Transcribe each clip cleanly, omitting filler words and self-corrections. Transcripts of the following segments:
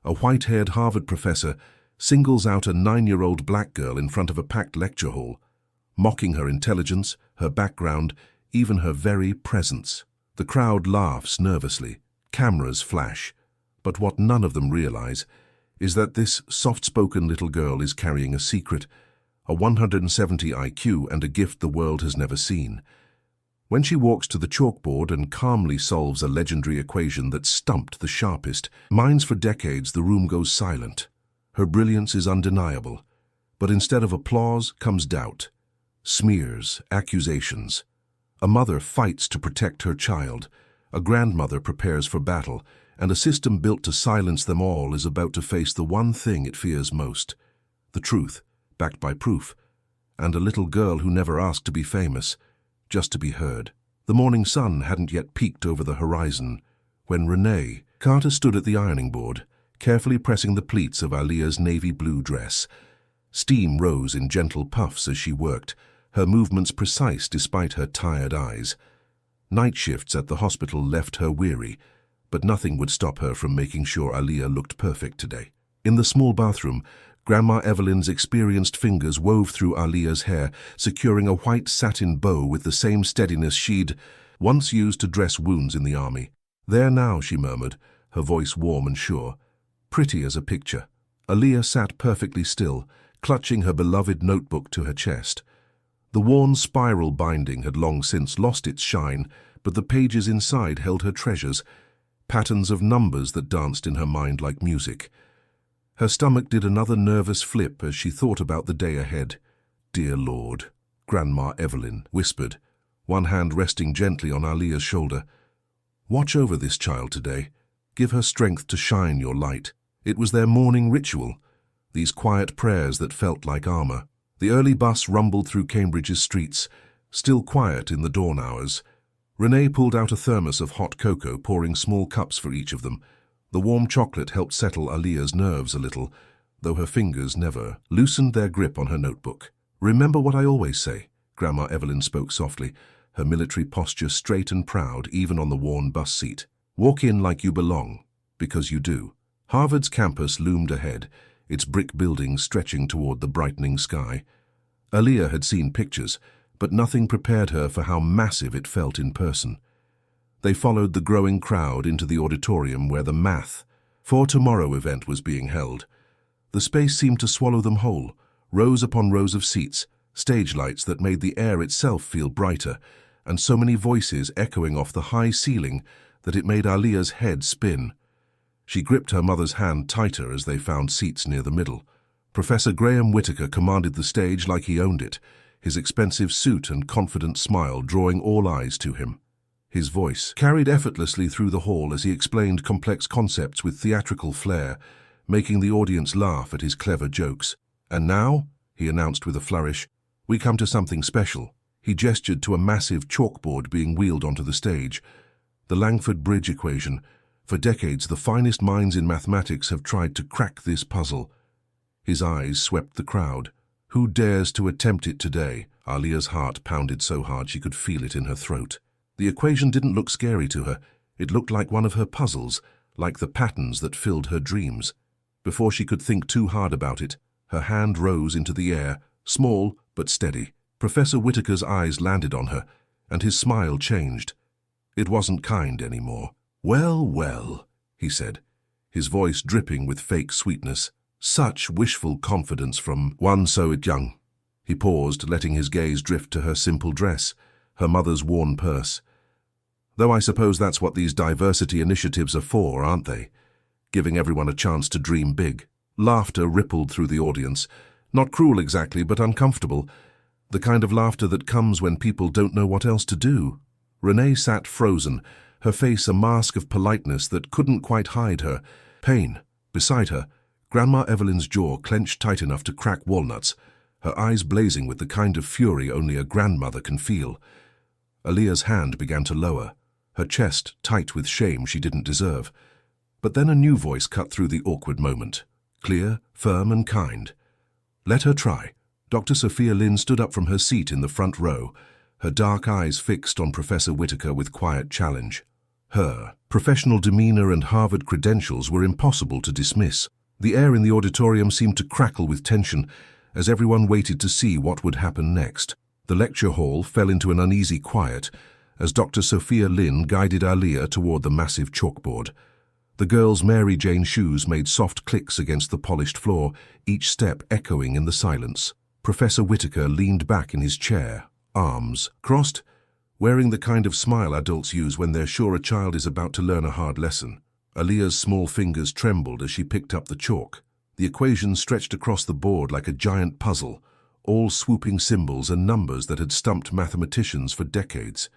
A white-haired Harvard professor singles out a 9-year-old black girl in front of a packed lecture hall, mocking her intelligence, her background, even her very presence. The crowd laughs nervously, cameras flash, but what none of them realize is that this soft-spoken little girl is carrying a secret, a 170 IQ and a gift the world has never seen. When she walks to the chalkboard and calmly solves a legendary equation that stumped the sharpest minds for decades, the room goes silent. Her brilliance is undeniable, but instead of applause comes doubt, smears, accusations. A mother fights to protect her child, a grandmother prepares for battle, and a system built to silence them all is about to face the one thing it fears most: the truth, backed by proof, and a little girl who never asked to be famous, just to be heard. The morning sun hadn't yet peeked over the horizon when Renee Carter stood at the ironing board, carefully pressing the pleats of Aaliyah's navy blue dress. Steam rose in gentle puffs as she worked, her movements precise despite her tired eyes. Night shifts at the hospital left her weary, but nothing would stop her from making sure Aaliyah looked perfect today. In the small bathroom, Grandma Evelyn's experienced fingers wove through Aaliyah's hair, securing a white satin bow with the same steadiness she'd once used to dress wounds in the army. "There now," she murmured, her voice warm and sure. Pretty as a picture. Aaliyah sat perfectly still, clutching her beloved notebook to her chest. The worn spiral binding had long since lost its shine, but the pages inside held her treasures, patterns of numbers that danced in her mind like music. Her stomach did another nervous flip as she thought about the day ahead. "Dear Lord," Grandma Evelyn whispered, one hand resting gently on Aaliyah's shoulder. "Watch over this child today. Give her strength to shine your light." It was their morning ritual, these quiet prayers that felt like armor. The early bus rumbled through Cambridge's streets, still quiet in the dawn hours. Renee pulled out a thermos of hot cocoa, pouring small cups for each of them. The warm chocolate helped settle Aaliyah's nerves a little, though her fingers never loosened their grip on her notebook. "Remember what I always say," Grandma Evelyn spoke softly, her military posture straight and proud even on the worn bus seat. "Walk in like you belong, because you do." Harvard's campus loomed ahead, its brick buildings stretching toward the brightening sky. Aaliyah had seen pictures, but nothing prepared her for how massive it felt in person. They followed the growing crowd into the auditorium where the Math for Tomorrow event was being held. The space seemed to swallow them whole, rows upon rows of seats, stage lights that made the air itself feel brighter, and so many voices echoing off the high ceiling that it made Aaliyah's head spin. She gripped her mother's hand tighter as they found seats near the middle. Professor Graham Whitaker commanded the stage like he owned it, his expensive suit and confident smile drawing all eyes to him. His voice carried effortlessly through the hall as he explained complex concepts with theatrical flair, making the audience laugh at his clever jokes. "And now," he announced with a flourish, "we come to something special." He gestured to a massive chalkboard being wheeled onto the stage. The Langford Bridge equation. For decades, the finest minds in mathematics have tried to crack this puzzle. His eyes swept the crowd. "Who dares to attempt it today?" Aaliyah's heart pounded so hard she could feel it in her throat. The equation didn't look scary to her. It looked like one of her puzzles, like the patterns that filled her dreams. Before she could think too hard about it, her hand rose into the air, small but steady. Professor Whitaker's eyes landed on her, and his smile changed. It wasn't kind anymore. "Well, well," he said, his voice dripping with fake sweetness. "Such wishful confidence from one so young." He paused, letting his gaze drift to her simple dress, her mother's worn purse. "Though I suppose that's what these diversity initiatives are for, aren't they? Giving everyone a chance to dream big." Laughter rippled through the audience. Not cruel exactly, but uncomfortable. The kind of laughter that comes when people don't know what else to do. Renee sat frozen, her face a mask of politeness that couldn't quite hide her pain. Beside her, Grandma Evelyn's jaw clenched tight enough to crack walnuts, her eyes blazing with the kind of fury only a grandmother can feel. Aaliyah's hand began to lower, her chest tight with shame she didn't deserve. But then a new voice cut through the awkward moment, clear, firm, and kind. "Let her try." Dr. Sophia Lynn stood up from her seat in the front row, her dark eyes fixed on Professor Whitaker with quiet challenge. Her professional demeanor and Harvard credentials were impossible to dismiss. The air in the auditorium seemed to crackle with tension as everyone waited to see what would happen next. The lecture hall fell into an uneasy quiet as Dr. Sophia Lynn guided Aaliyah toward the massive chalkboard. The girl's Mary Jane shoes made soft clicks against the polished floor, each step echoing in the silence. Professor Whitaker leaned back in his chair, arms crossed, wearing the kind of smile adults use when they're sure a child is about to learn a hard lesson. Aaliyah's small fingers trembled as she picked up the chalk. The equations stretched across the board like a giant puzzle, all swooping symbols and numbers that had stumped mathematicians for decades.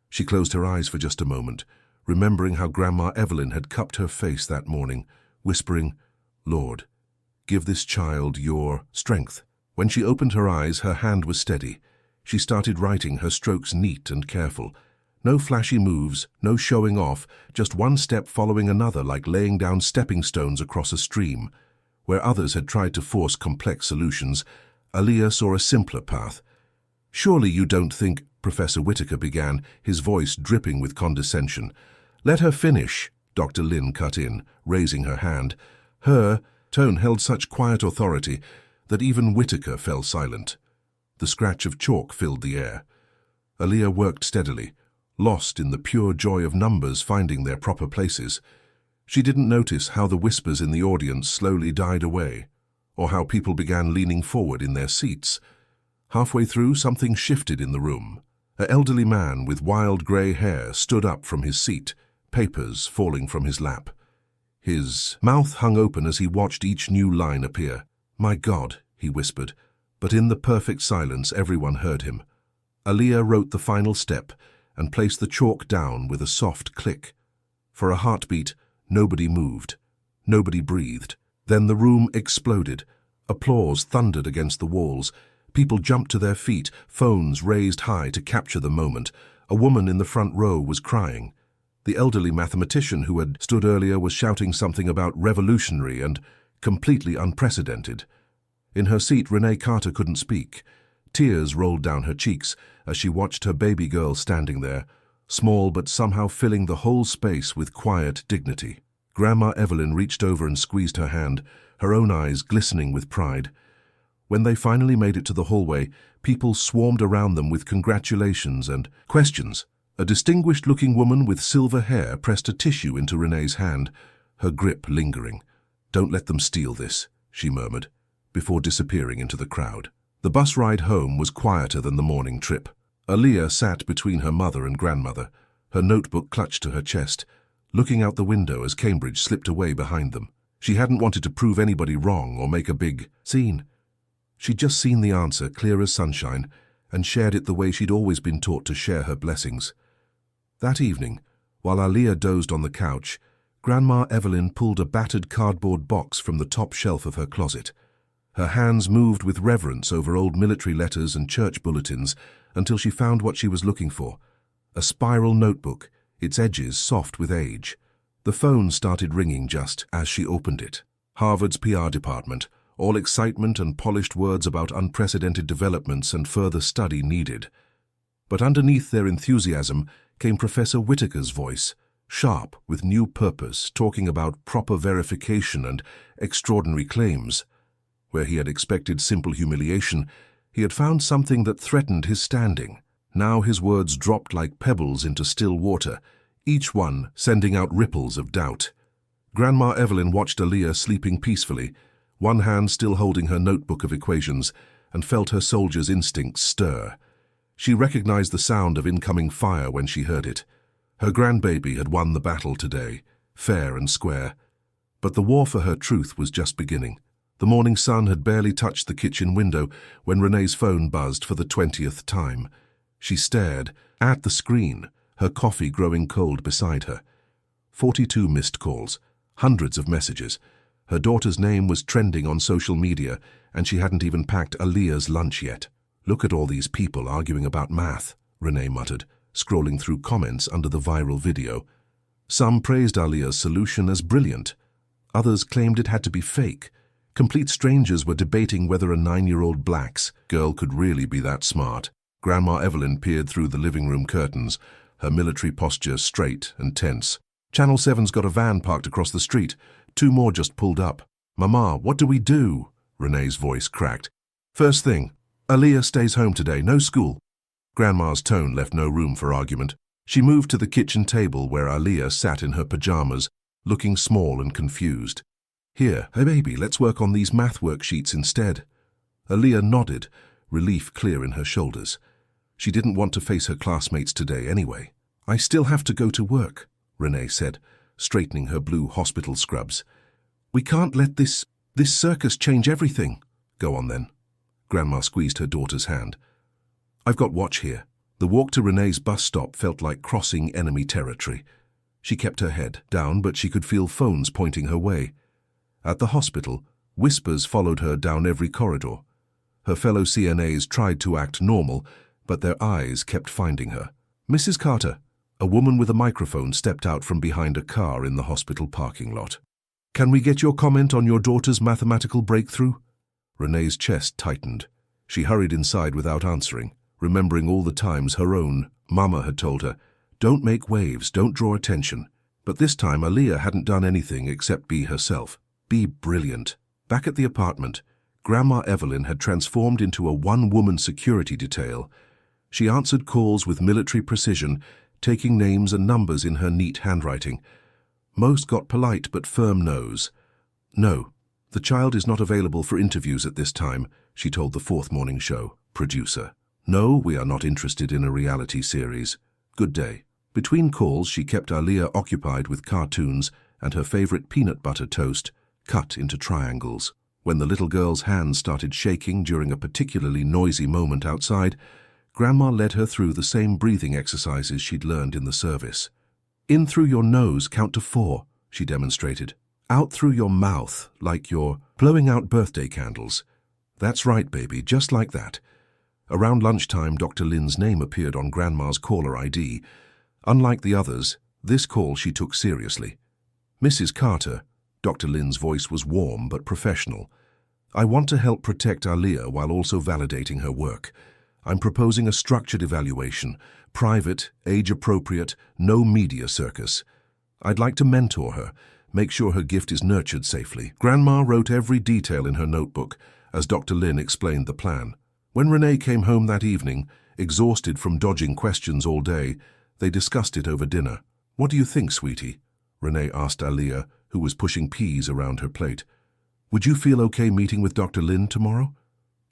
She closed her eyes for just a moment, remembering how Grandma Evelyn had cupped her face that morning, whispering, "Lord, give this child your strength." When she opened her eyes, her hand was steady. She started writing, her strokes neat and careful. No flashy moves, no showing off, just one step following another like laying down stepping stones across a stream. Where others had tried to force complex solutions, Aaliyah saw a simpler path. "Surely you don't think," Professor Whitaker began, his voice dripping with condescension. "Let her finish," Dr. Lynn cut in, raising her hand. Her tone held such quiet authority that even Whitaker fell silent. The scratch of chalk filled the air. Aaliyah worked steadily, lost in the pure joy of numbers finding their proper places. She didn't notice how the whispers in the audience slowly died away, or how people began leaning forward in their seats. Halfway through, something shifted in the room. An elderly man with wild grey hair stood up from his seat, papers falling from his lap. His mouth hung open as he watched each new line appear. "My God," he whispered, but in the perfect silence everyone heard him. Aaliyah wrote the final step and placed the chalk down with a soft click. For a heartbeat, nobody moved. Nobody breathed. Then the room exploded. Applause thundered against the walls. People jumped to their feet, phones raised high to capture the moment. A woman in the front row was crying. The elderly mathematician who had stood earlier was shouting something about revolutionary and completely unprecedented. In her seat, Renee Carter couldn't speak. Tears rolled down her cheeks as she watched her baby girl standing there, small but somehow filling the whole space with quiet dignity. Grandma Evelyn reached over and squeezed her hand, her own eyes glistening with pride. When they finally made it to the hallway, people swarmed around them with congratulations and questions. A distinguished-looking woman with silver hair pressed a tissue into Renee's hand, her grip lingering. "Don't let them steal this," she murmured, before disappearing into the crowd. The bus ride home was quieter than the morning trip. Aaliyah sat between her mother and grandmother, her notebook clutched to her chest, looking out the window as Cambridge slipped away behind them. She hadn't wanted to prove anybody wrong or make a big scene. She'd just seen the answer clear as sunshine and shared it the way she'd always been taught to share her blessings. That evening, while Aaliyah dozed on the couch, Grandma Evelyn pulled a battered cardboard box from the top shelf of her closet. Her hands moved with reverence over old military letters and church bulletins until she found what she was looking for, a spiral notebook, its edges soft with age. The phone started ringing just as she opened it. Harvard's PR department, all excitement and polished words about unprecedented developments and further study needed. But underneath their enthusiasm came Professor Whitaker's voice, sharp with new purpose, talking about proper verification and extraordinary claims. Where he had expected simple humiliation, he had found something that threatened his standing. Now his words dropped like pebbles into still water, each one sending out ripples of doubt. Grandma Evelyn watched Aaliyah sleeping peacefully, one hand still holding her notebook of equations, and felt her soldier's instincts stir. She recognized the sound of incoming fire when she heard it. Her grandbaby had won the battle today, fair and square. But the war for her truth was just beginning. The morning sun had barely touched the kitchen window when Renee's phone buzzed for the 20th time. She stared at the screen, her coffee growing cold beside her. 42 missed calls, hundreds of messages. Her daughter's name was trending on social media, and she hadn't even packed Aaliyah's lunch yet. "Look at all these people arguing about math," Renee muttered, scrolling through comments under the viral video. Some praised Aaliyah's solution as brilliant. Others claimed it had to be fake. Complete strangers were debating whether a 9-year-old black girl could really be that smart. Grandma Evelyn peered through the living room curtains, her military posture straight and tense. Channel 7's got a van parked across the street. 2 more just pulled up. Mama, what do we do? Renee's voice cracked. First thing, Aaliyah stays home today, no school. Grandma's tone left no room for argument. She moved to the kitchen table where Aaliyah sat in her pajamas, looking small and confused. Here, hey baby, let's work on these math worksheets instead. Aaliyah nodded, relief clear in her shoulders. She didn't want to face her classmates today anyway. I still have to go to work, Renee said, straightening her blue hospital scrubs. We can't let this circus change everything. Go on then. Grandma squeezed her daughter's hand. I've got watch here. The walk to Renee's bus stop felt like crossing enemy territory. She kept her head down, but she could feel phones pointing her way. At the hospital, whispers followed her down every corridor. Her fellow CNAs tried to act normal, but their eyes kept finding her. Mrs. Carter, a woman with a microphone stepped out from behind a car in the hospital parking lot. Can we get your comment on your daughter's mathematical breakthrough? Renee's chest tightened. She hurried inside without answering, remembering all the times her own mama had told her, don't make waves, don't draw attention. But this time Aaliyah hadn't done anything except be herself. Be brilliant. Back at the apartment, Grandma Evelyn had transformed into a one-woman security detail. She answered calls with military precision, taking names and numbers in her neat handwriting. Most got polite but firm no's. No, the child is not available for interviews at this time, she told the fourth morning show producer. No, we are not interested in a reality series. Good day. Between calls, she kept Aaliyah occupied with cartoons and her favorite peanut butter toast, cut into triangles. When the little girl's hands started shaking during a particularly noisy moment outside, Grandma led her through the same breathing exercises she'd learned in the service. In through your nose, count to 4, she demonstrated. Out through your mouth, like you're blowing out birthday candles. That's right, baby, just like that. Around lunchtime, Dr. Lin's name appeared on Grandma's caller ID. Unlike the others, this call she took seriously. Mrs. Carter, Dr. Lin's voice was warm but professional. I want to help protect Aaliyah while also validating her work. I'm proposing a structured evaluation, private, age-appropriate, no media circus. I'd like to mentor her, make sure her gift is nurtured safely. Grandma wrote every detail in her notebook as Dr. Lin explained the plan. When Renee came home that evening, exhausted from dodging questions all day, they discussed it over dinner. What do you think, sweetie? Renee asked Aaliyah, who was pushing peas around her plate. Would you feel okay meeting with Dr. Lin tomorrow?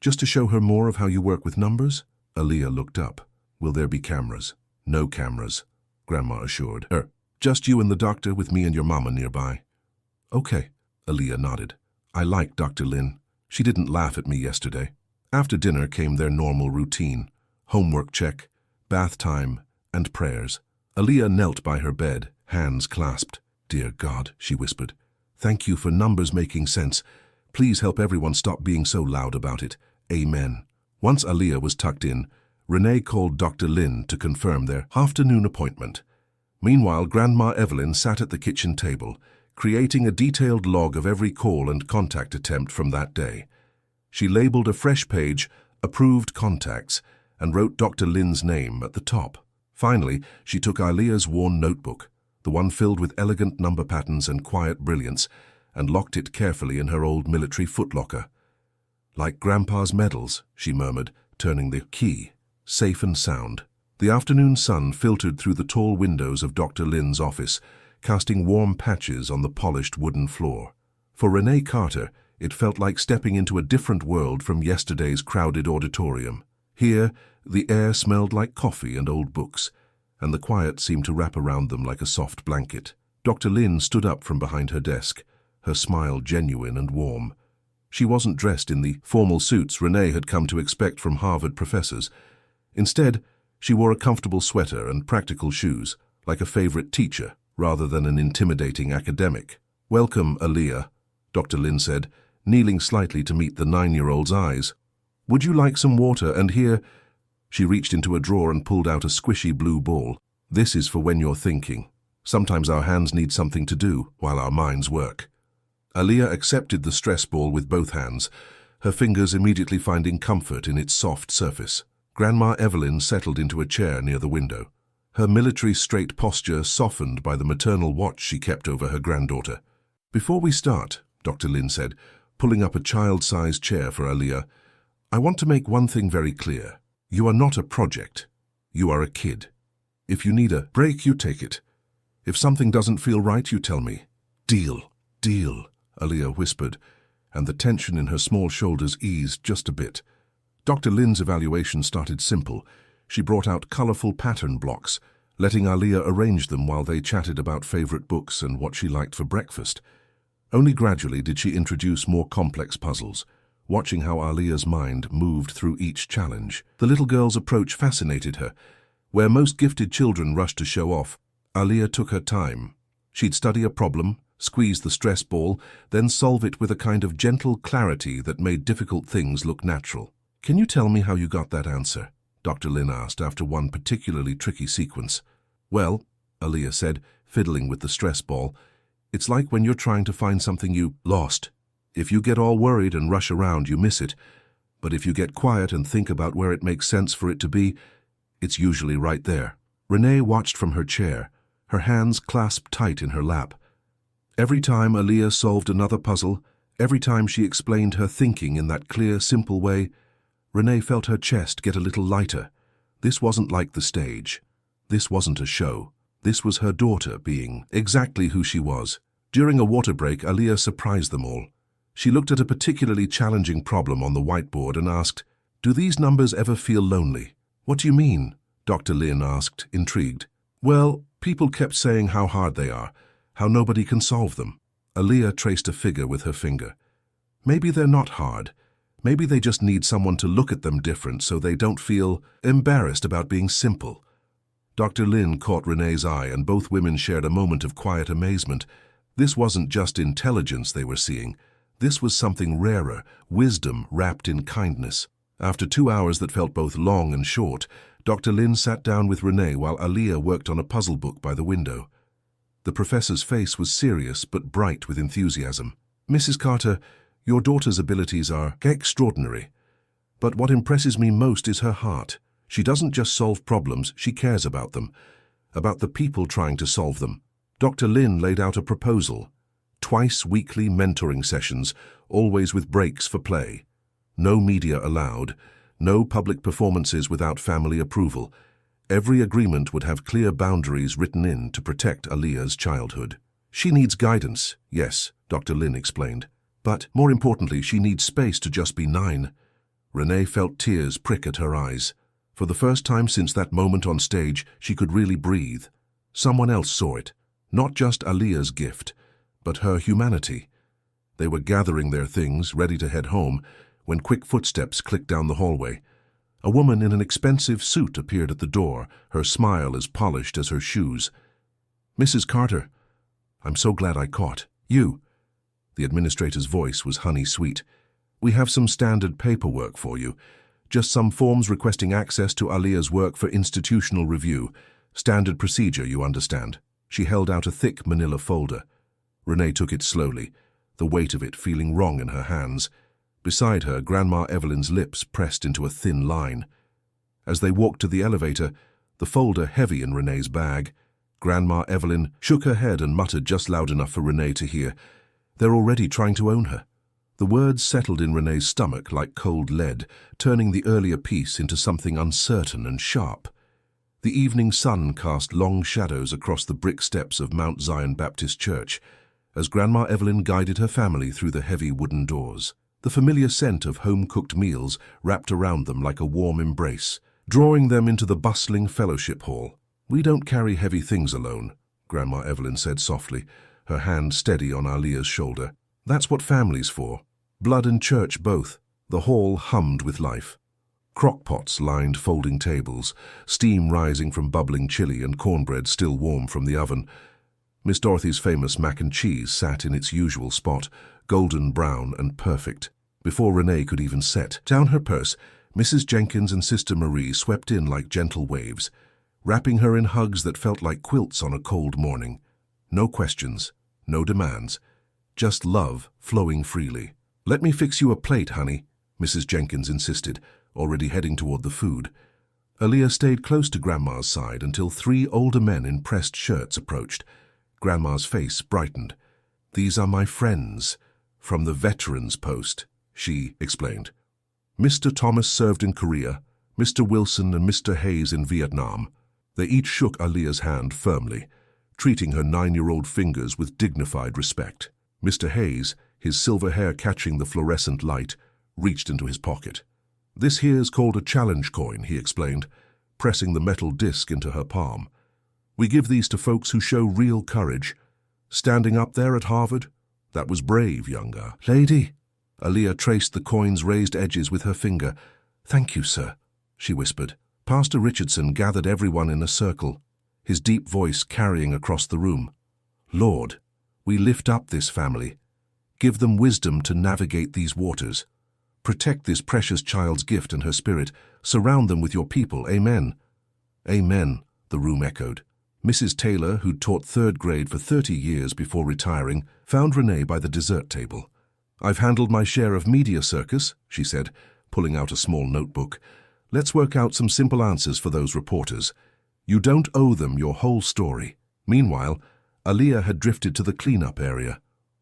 Just to show her more of how you work with numbers? Aaliyah looked up. Will there be cameras? No cameras, Grandma assured her. Just you and the doctor with me and your mama nearby. Okay, Aaliyah nodded. I like Dr. Lin. She didn't laugh at me yesterday. After dinner came their normal routine. Homework check, bath time, and prayers. Aaliyah knelt by her bed, hands clasped. Dear God, she whispered. Thank you for numbers making sense. Please help everyone stop being so loud about it. Amen. Once Aaliyah was tucked in, Renee called Dr. Lin to confirm their afternoon appointment. Meanwhile, Grandma Evelyn sat at the kitchen table, creating a detailed log of every call and contact attempt from that day. She labeled a fresh page, Approved Contacts, and wrote Dr. Lin's name at the top. Finally, she took Aaliyah's worn notebook, the one filled with elegant number patterns and quiet brilliance, and locked it carefully in her old military footlocker. Like Grandpa's medals, she murmured, turning the key, safe and sound. The afternoon sun filtered through the tall windows of Dr. Lin's office, casting warm patches on the polished wooden floor. For Renee Carter, it felt like stepping into a different world from yesterday's crowded auditorium. Here, the air smelled like coffee and old books, and the quiet seemed to wrap around them like a soft blanket. Dr. Lin stood up from behind her desk, her smile genuine and warm. She wasn't dressed in the formal suits Renee had come to expect from Harvard professors. Instead, she wore a comfortable sweater and practical shoes, like a favorite teacher, rather than an intimidating academic. Welcome, Aaliyah, Dr. Lin said, kneeling slightly to meet the 9-year-old's eyes. Would you like some water? And here, she reached into a drawer and pulled out a squishy blue ball. This is for when you're thinking. Sometimes our hands need something to do while our minds work. Aaliyah accepted the stress ball with both hands, her fingers immediately finding comfort in its soft surface. Grandma Evelyn settled into a chair near the window. her military straight posture softened by the maternal watch she kept over her granddaughter. "Before we start," Dr. Lin said, pulling up a child-sized chair for Aaliyah, "I want to make one thing very clear. You are not a project. You are a kid. If you need a break, you take it. If something doesn't feel right, you tell me." "Deal, deal," Aaliyah whispered, and the tension in her small shoulders eased just a bit. Dr. Lin's evaluation started simple. She brought out colorful pattern blocks, letting Aaliyah arrange them while they chatted about favorite books and what she liked for breakfast. Only gradually did she introduce more complex puzzles, watching how Aaliyah's mind moved through each challenge. The little girl's approach fascinated her. Where most gifted children rush to show off, Aaliyah took her time. She'd study a problem, squeeze the stress ball, then solve it with a kind of gentle clarity that made difficult things look natural. "Can you tell me how you got that answer?" Dr. Lin asked after one particularly tricky sequence. "Well," Aaliyah said, fiddling with the stress ball, "it's like when you're trying to find something you lost. If you get all worried and rush around, you miss it. But if you get quiet and think about where it makes sense for it to be, it's usually right there." Renee watched from her chair, her hands clasped tight in her lap. Every time Aaliyah solved another puzzle, every time she explained her thinking in that clear, simple way, Renee felt her chest get a little lighter. This wasn't like the stage. This wasn't a show. This was her daughter being exactly who she was. During a water break, Aaliyah surprised them all. She looked at a particularly challenging problem on the whiteboard and asked, "Do these numbers ever feel lonely?" "What do you mean?" Dr. Lin asked, intrigued. "Well, people kept saying how hard they are, how nobody can solve them." Aaliyah traced a figure with her finger. "Maybe they're not hard. Maybe they just need someone to look at them different so they don't feel embarrassed about being simple." Dr. Lin caught Renee's eye, and both women shared a moment of quiet amazement. This wasn't just intelligence they were seeing. This was something rarer, wisdom wrapped in kindness. After 2 hours that felt both long and short, Dr. Lin sat down with Renee while Aaliyah worked on a puzzle book by the window. The professor's face was serious but bright with enthusiasm. "Mrs. Carter, your daughter's abilities are extraordinary. But what impresses me most is her heart. She doesn't just solve problems, she cares about them, about the people trying to solve them." Dr. Lin laid out a proposal. Twice weekly mentoring sessions, always with breaks for play. No media allowed, no public performances without family approval. Every agreement would have clear boundaries written in to protect Aaliyah's childhood. "She needs guidance, yes," Dr. Lin explained. "But more importantly, she needs space to just be 9. Renee felt tears prick at her eyes. For the first time since that moment on stage, she could really breathe. Someone else saw it, not just Aaliyah's gift, but her humanity. They were gathering their things, ready to head home, when quick footsteps clicked down the hallway. A woman in an expensive suit appeared at the door, her smile as polished as her shoes. "Mrs. Carter, I'm so glad I caught you." The administrator's voice was honey-sweet. "We have some standard paperwork for you. Just some forms requesting access to Aaliyah's work for institutional review. Standard procedure, you understand." She held out a thick manila folder. Renee took it slowly, the weight of it feeling wrong in her hands. Beside her, Grandma Evelyn's lips pressed into a thin line. As they walked to the elevator, the folder heavy in Renee's bag, Grandma Evelyn shook her head and muttered just loud enough for Renee to hear, "They're already trying to own her." The words settled in Renee's stomach like cold lead, turning the earlier piece into something uncertain and sharp. The evening sun cast long shadows across the brick steps of Mount Zion Baptist Church as Grandma Evelyn guided her family through the heavy wooden doors. The familiar scent of home-cooked meals wrapped around them like a warm embrace, drawing them into the bustling fellowship hall. "We don't carry heavy things alone," Grandma Evelyn said softly, her hand steady on Aaliyah's shoulder. "That's what family's for. Blood and church both." The hall hummed with life. Crockpots lined folding tables, steam rising from bubbling chili and cornbread still warm from the oven. Miss Dorothy's famous mac and cheese sat in its usual spot, golden brown and perfect. Before Renee could even set down her purse, Mrs. Jenkins and Sister Marie swept in like gentle waves, wrapping her in hugs that felt like quilts on a cold morning. No questions, no demands, just love flowing freely. "Let me fix you a plate, honey," Mrs. Jenkins insisted, already heading toward the food. Aaliyah stayed close to Grandma's side until 3 older men in pressed shirts approached. Grandma's face brightened. "These are my friends from the Veterans Post," she explained. "Mr. Thomas served in Korea, Mr. Wilson and Mr. Hayes in Vietnam." They each shook Aaliyah's hand firmly, treating her 9-year-old fingers with dignified respect. Mr. Hayes, his silver hair catching the fluorescent light, reached into his pocket. "This here's called a challenge coin," he explained, pressing the metal disc into her palm. "We give these to folks who show real courage. Standing up there at Harvard, that was brave, younger lady." Aaliyah traced the coin's raised edges with her finger. "Thank you, sir," she whispered. Pastor Richardson gathered everyone in a circle, his deep voice carrying across the room. "Lord, we lift up this family. Give them wisdom to navigate these waters. Protect this precious child's gift and her spirit. Surround them with your people. Amen." "Amen," the room echoed. Mrs. Taylor, who'd taught 3rd grade for 30 years before retiring, found Renee by the dessert table. "I've handled my share of media circus," she said, pulling out a small notebook. "Let's work out some simple answers for those reporters. You don't owe them your whole story." Meanwhile, Aaliyah had drifted to the cleanup area,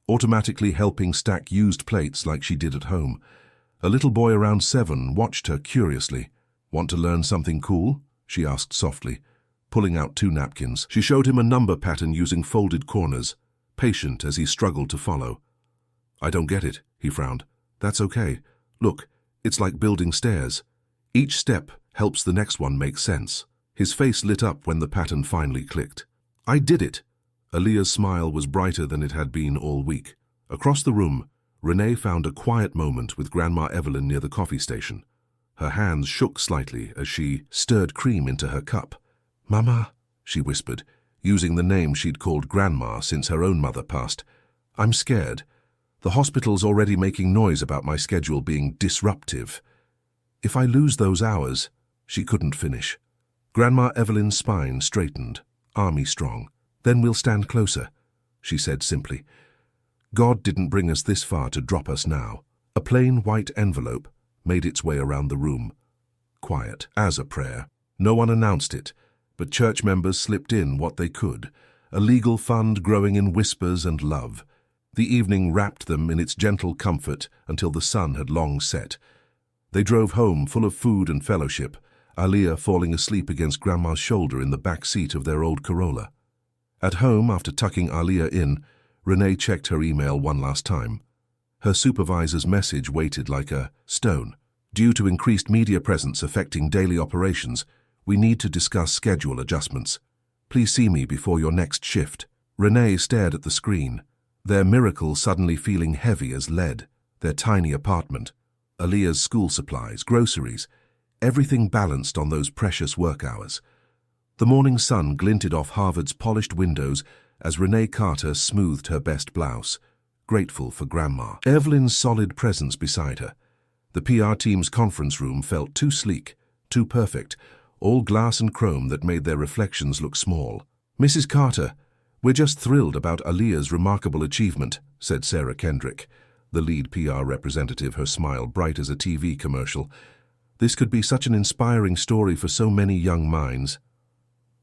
automatically helping stack used plates like she did at home. A little boy around 7 watched her curiously. "Want to learn something cool?" she asked softly, pulling out 2 napkins. She showed him a number pattern using folded corners, patient as he struggled to follow. "I don't get it," he frowned. "That's okay. Look, it's like building stairs. Each step helps the next one make sense." His face lit up when the pattern finally clicked. "I did it!" Aaliyah's smile was brighter than it had been all week. Across the room, Renee found a quiet moment with Grandma Evelyn near the coffee station. Her hands shook slightly as she stirred cream into her cup. "Mama," she whispered, using the name she'd called Grandma since her own mother passed. "I'm scared. The hospital's already making noise about my schedule being disruptive. If I lose those hours..." She couldn't finish. Grandma Evelyn's spine straightened, army strong. "Then we'll stand closer," she said simply. "God didn't bring us this far to drop us now." A plain white envelope made its way around the room, quiet as a prayer. No one announced it, but church members slipped in what they could, a legal fund growing in whispers and love. The evening wrapped them in its gentle comfort until the sun had long set. They drove home full of food and fellowship, Aaliyah falling asleep against Grandma's shoulder in the back seat of their old Corolla. At home, after tucking Aaliyah in, Renee checked her email one last time. Her supervisor's message weighted like a stone. "Due to increased media presence affecting daily operations, we need to discuss schedule adjustments. Please see me before your next shift." Renee stared at the screen, their miracle suddenly feeling heavy as lead, their tiny apartment, Aaliyah's school supplies, groceries, everything balanced on those precious work hours. The morning sun glinted off Harvard's polished windows as Renee Carter smoothed her best blouse, grateful for Grandma Evelyn's solid presence beside her. The PR team's conference room felt too sleek, too perfect, all glass and chrome that made their reflections look small. "Mrs. Carter, we're just thrilled about Aaliyah's remarkable achievement," said Sarah Kendrick, the lead PR representative, her smile bright as a TV commercial. "This could be such an inspiring story for so many young minds."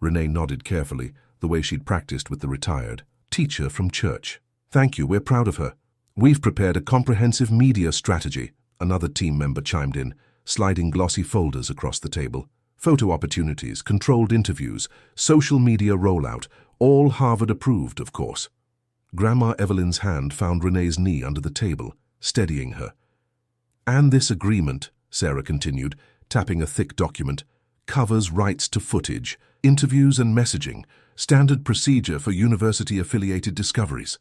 Renee nodded carefully, the way she'd practiced with the retired teacher from church. "Thank you, we're proud of her. We've prepared a comprehensive media strategy," another team member chimed in, sliding glossy folders across the table. "Photo opportunities, controlled interviews, social media rollout, all Harvard approved, of course." Grandma Evelyn's hand found Renee's knee under the table, steadying her. "And this agreement," Sarah continued, tapping a thick document, "covers rights to footage, interviews and messaging, standard procedure for university-affiliated discoveries."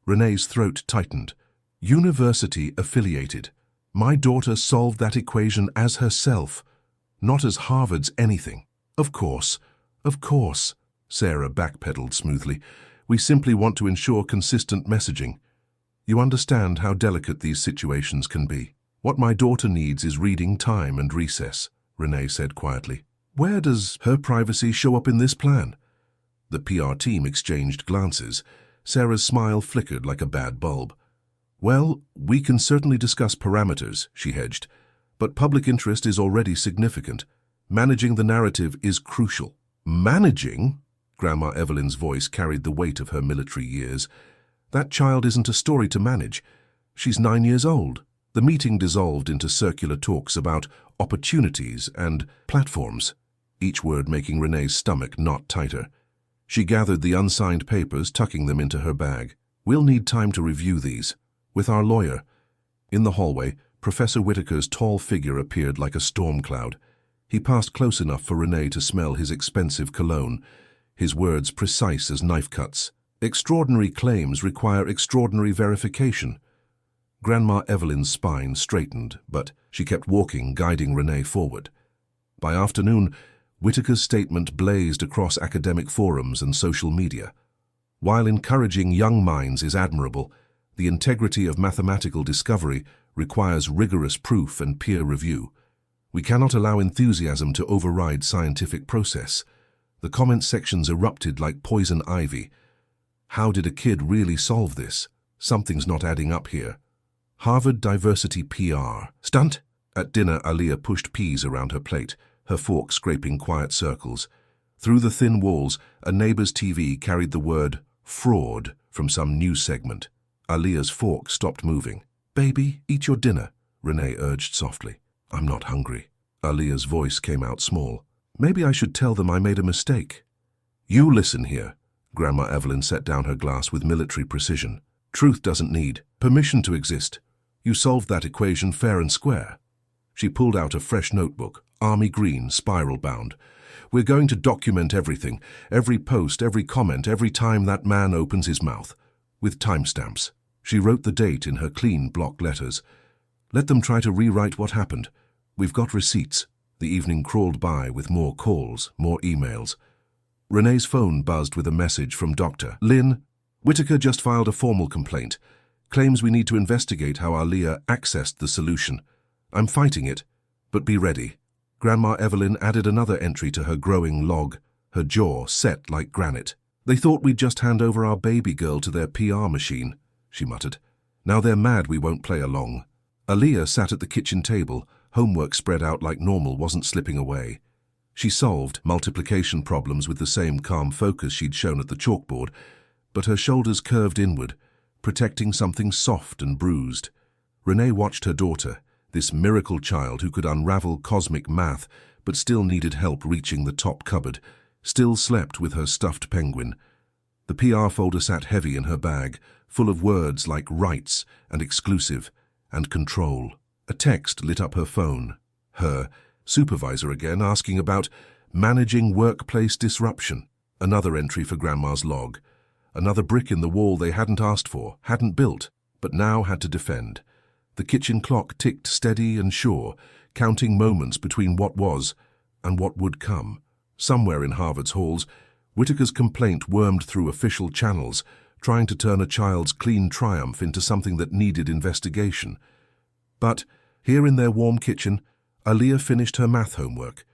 Renee's throat tightened. "University-affiliated. My daughter solved that equation as herself, not as Harvard's anything." Of course," Sarah backpedaled smoothly. "We simply want to ensure consistent messaging. You understand how delicate these situations can be. What my daughter needs is reading time and recess," Renee said quietly. "Where does her privacy show up in this plan?" The PR team exchanged glances. Sarah's smile flickered like a bad bulb. "Well, we can certainly discuss parameters," she hedged, "but public interest is already significant. Managing the narrative is crucial. Managing? Grandma Evelyn's voice carried the weight of her military years. That child isn't a story to manage. She's 9 years old. The meeting dissolved into circular talks about opportunities and platforms, each word making Renee's stomach knot tighter. She gathered the unsigned papers, tucking them into her bag. We'll need time to review these. With our lawyer. In the hallway, Professor Whitaker's tall figure appeared like a storm cloud. He passed close enough for Renee to smell his expensive cologne, his words precise as knife cuts. Extraordinary claims require extraordinary verification. Grandma Evelyn's spine straightened, but she kept walking, guiding Renee forward. By afternoon, Whitaker's statement blazed across academic forums and social media. While encouraging young minds is admirable, the integrity of mathematical discovery requires rigorous proof and peer review. We cannot allow enthusiasm to override scientific process. The comment sections erupted like poison ivy. How did a kid really solve this? Something's not adding up here. Harvard Diversity PR. Stunt? At dinner, Aaliyah pushed peas around her plate, her fork scraping quiet circles. Through the thin walls, a neighbor's TV carried the word fraud from some news segment. Aaliyah's fork stopped moving. Baby, eat your dinner, Renee urged softly. I'm not hungry. Aaliyah's voice came out small. Maybe I should tell them I made a mistake. You listen here. Grandma Evelyn set down her glass with military precision. Truth doesn't need permission to exist. You solved that equation fair and square. She pulled out a fresh notebook, army green, spiral-bound. We're going to document everything, every post, every comment, every time that man opens his mouth, with timestamps. She wrote the date in her clean block letters. Let them try to rewrite what happened. We've got receipts. The evening crawled by with more calls, more emails. Renee's phone buzzed with a message from Dr. Lynn. Whitaker just filed a formal complaint. Claims we need to investigate how Aaliyah accessed the solution. I'm fighting it, but be ready. Grandma Evelyn added another entry to her growing log, her jaw set like granite. They thought we'd just hand over our baby girl to their PR machine, she muttered. Now they're mad we won't play along. Aaliyah sat at the kitchen table, homework spread out like normal wasn't slipping away. She solved multiplication problems with the same calm focus she'd shown at the chalkboard, but her shoulders curved inward, protecting something soft and bruised. Renee watched her daughter, this miracle child who could unravel cosmic math but still needed help reaching the top cupboard, still slept with her stuffed penguin. The PR folder sat heavy in her bag, full of words like rights and exclusive and control. A text lit up her phone. Her supervisor again asking about managing workplace disruption. Another entry for Grandma's log. Another brick in the wall they hadn't asked for, hadn't built, but now had to defend. The kitchen clock ticked steady and sure, counting moments between what was and what would come. Somewhere in Harvard's halls, Whitaker's complaint wormed through official channels, trying to turn a child's clean triumph into something that needed investigation. But, here in their warm kitchen, Aaliyah finished her math homework.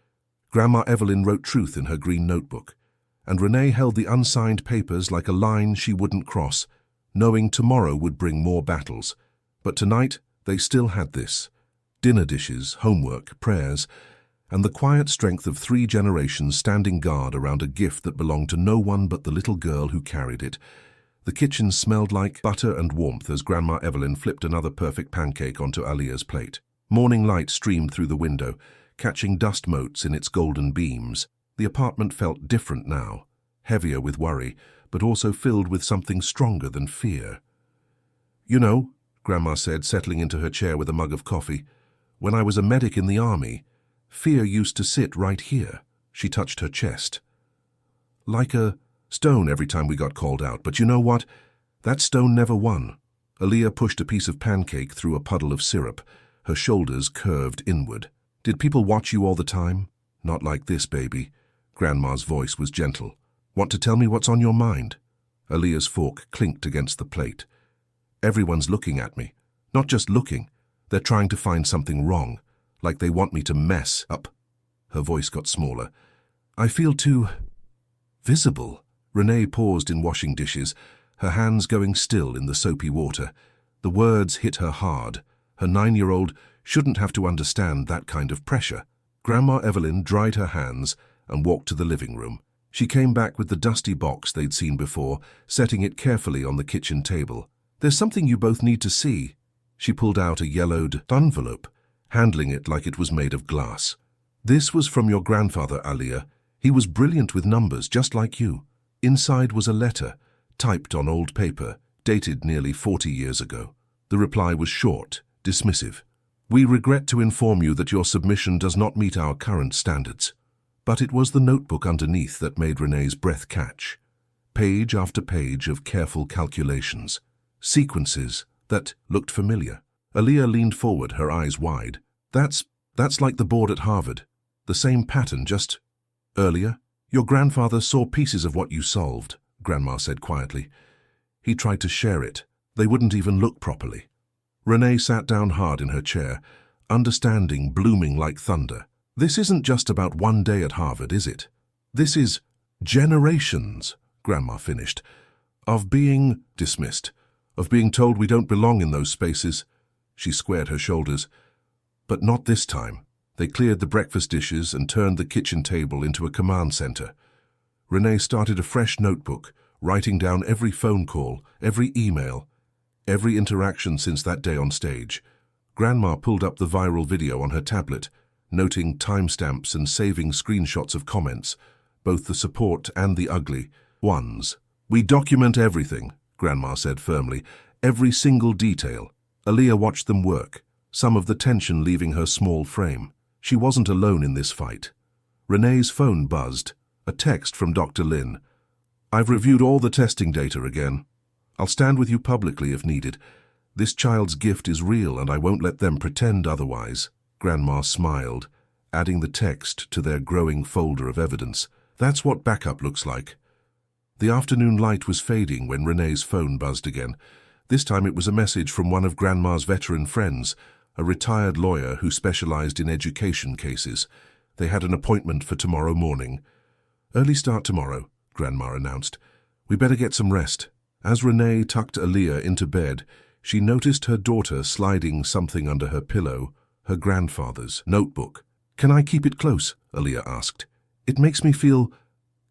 Grandma Evelyn wrote truth in her green notebook, and Renee held the unsigned papers like a line she wouldn't cross, knowing tomorrow would bring more battles. But tonight, they still had this. Dinner dishes, homework, prayers, and the quiet strength of 3 generations standing guard around a gift that belonged to no one but the little girl who carried it. The kitchen smelled like butter and warmth as Grandma Evelyn flipped another perfect pancake onto Aaliyah's plate. Morning light streamed through the window, catching dust motes in its golden beams. The apartment felt different now, heavier with worry, but also filled with something stronger than fear. You know, Grandma said, settling into her chair with a mug of coffee, when I was a medic in the army, fear used to sit right here. She touched her chest. Like a stone every time we got called out, but you know what? That stone never won. Aaliyah pushed a piece of pancake through a puddle of syrup, her shoulders curved inward. Did people watch you all the time? Not like this, baby. Grandma's voice was gentle. Want to tell me what's on your mind? Aaliyah's fork clinked against the plate. Everyone's looking at me. Not just looking. They're trying to find something wrong, like they want me to mess up. Her voice got smaller. I feel too visible. Renee paused in washing dishes, her hands going still in the soapy water. The words hit her hard. Her 9-year-old shouldn't have to understand that kind of pressure. Grandma Evelyn dried her hands and walked to the living room. She came back with the dusty box they'd seen before, setting it carefully on the kitchen table. "There's something you both need to see." She pulled out a yellowed envelope, handling it like it was made of glass. "This was from your grandfather, Aliyah. He was brilliant with numbers, just like you." Inside was a letter, typed on old paper, dated nearly 40 years ago. The reply was short, dismissive. "We regret to inform you that your submission does not meet our current standards." But it was the notebook underneath that made Renee's breath catch. Page after page of careful calculations, sequences that looked familiar. Aliyah leaned forward, her eyes wide. That's like the board at Harvard. The same pattern, just earlier. "Your grandfather saw pieces of what you solved," Grandma said quietly. "He tried to share it. They wouldn't even look properly." Renee sat down hard in her chair, understanding blooming like thunder. "This isn't just about one day at Harvard, is it? This is generations," Grandma finished, "of being dismissed, of being told we don't belong in those spaces." She squared her shoulders. "But not this time." They cleared the breakfast dishes and turned the kitchen table into a command center. Renee started a fresh notebook, writing down every phone call, every email, every interaction since that day on stage. Grandma pulled up the viral video on her tablet, noting timestamps and saving screenshots of comments, both the support and the ugly ones. "We document everything," Grandma said firmly, "every single detail." Aliyah watched them work, some of the tension leaving her small frame. She wasn't alone in this fight. Renee's phone buzzed, a text from Dr. Lin. "I've reviewed all the testing data again. I'll stand with you publicly if needed. This child's gift is real and I won't let them pretend otherwise." Grandma smiled, adding the text to their growing folder of evidence. "That's what backup looks like." The afternoon light was fading when Renee's phone buzzed again. This time it was a message from one of Grandma's veteran friends, a retired lawyer who specialized in education cases. They had an appointment for tomorrow morning. "Early start tomorrow," Grandma announced. "We better get some rest." As Renee tucked Aliyah into bed, she noticed her daughter sliding something under her pillow, her grandfather's notebook. "Can I keep it close?" Aliyah asked. "It makes me feel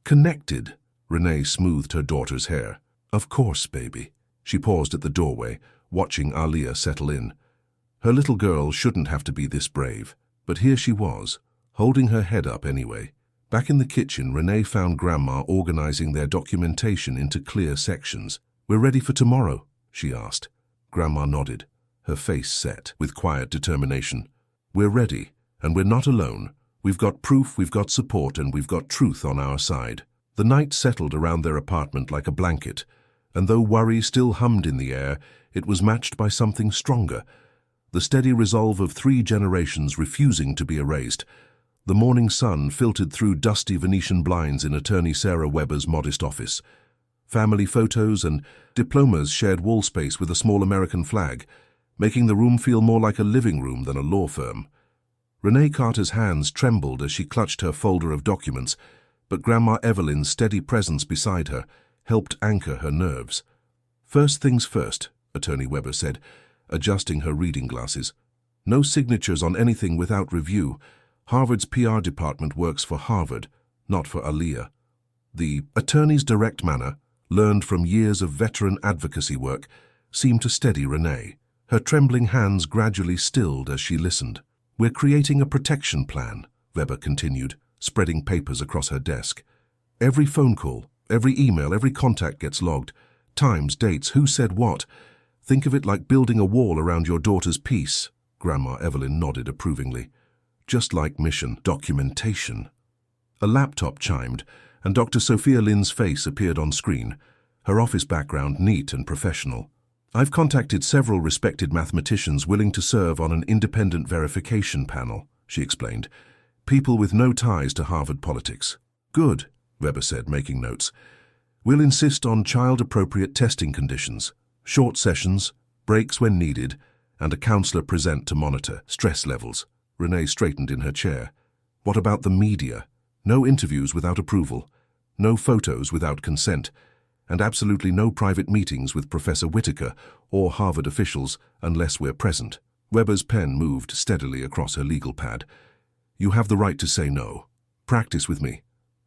connected." Renee smoothed her daughter's hair. "Of course, baby." She paused at the doorway, watching Aliyah settle in. Her little girl shouldn't have to be this brave, but here she was, holding her head up anyway. Back in the kitchen, Renee found Grandma organizing their documentation into clear sections. "We're ready for tomorrow?" she asked. Grandma nodded, her face set with quiet determination. "We're ready, and we're not alone. We've got proof, we've got support, and we've got truth on our side." The night settled around their apartment like a blanket, and though worry still hummed in the air, it was matched by something stronger. The steady resolve of 3 generations refusing to be erased. The morning sun filtered through dusty Venetian blinds in attorney Sarah Weber's modest office. Family photos and diplomas shared wall space with a small American flag, making the room feel more like a living room than a law firm. Renee Carter's hands trembled as she clutched her folder of documents, but Grandma Evelyn's steady presence beside her helped anchor her nerves. "First things first," Attorney Weber said, adjusting her reading glasses. "No signatures on anything without review. Harvard's PR department works for Harvard, not for Aliyah." The attorney's direct manner, learned from years of veteran advocacy work, seemed to steady Renee. Her trembling hands gradually stilled as she listened. "We're creating a protection plan," Weber continued, spreading papers across her desk. "Every phone call, every email, every contact gets logged. Times, dates, who said what. Think of it like building a wall around your daughter's peace." Grandma Evelyn nodded approvingly. "Just like mission documentation." A laptop chimed, and Dr. Sophia Lin's face appeared on screen, her office background neat and professional. "I've contacted several respected mathematicians willing to serve on an independent verification panel," she explained. "People with no ties to Harvard politics." "Good," Weber said, making notes. "We'll insist on child-appropriate testing conditions, short sessions, breaks when needed, and a counselor present to monitor stress levels." Renee straightened in her chair. "What about the media? No interviews without approval, no photos without consent, and absolutely no private meetings with Professor Whitaker or Harvard officials unless we're present." Weber's pen moved steadily across her legal pad. You have the right to say no. Practice with me,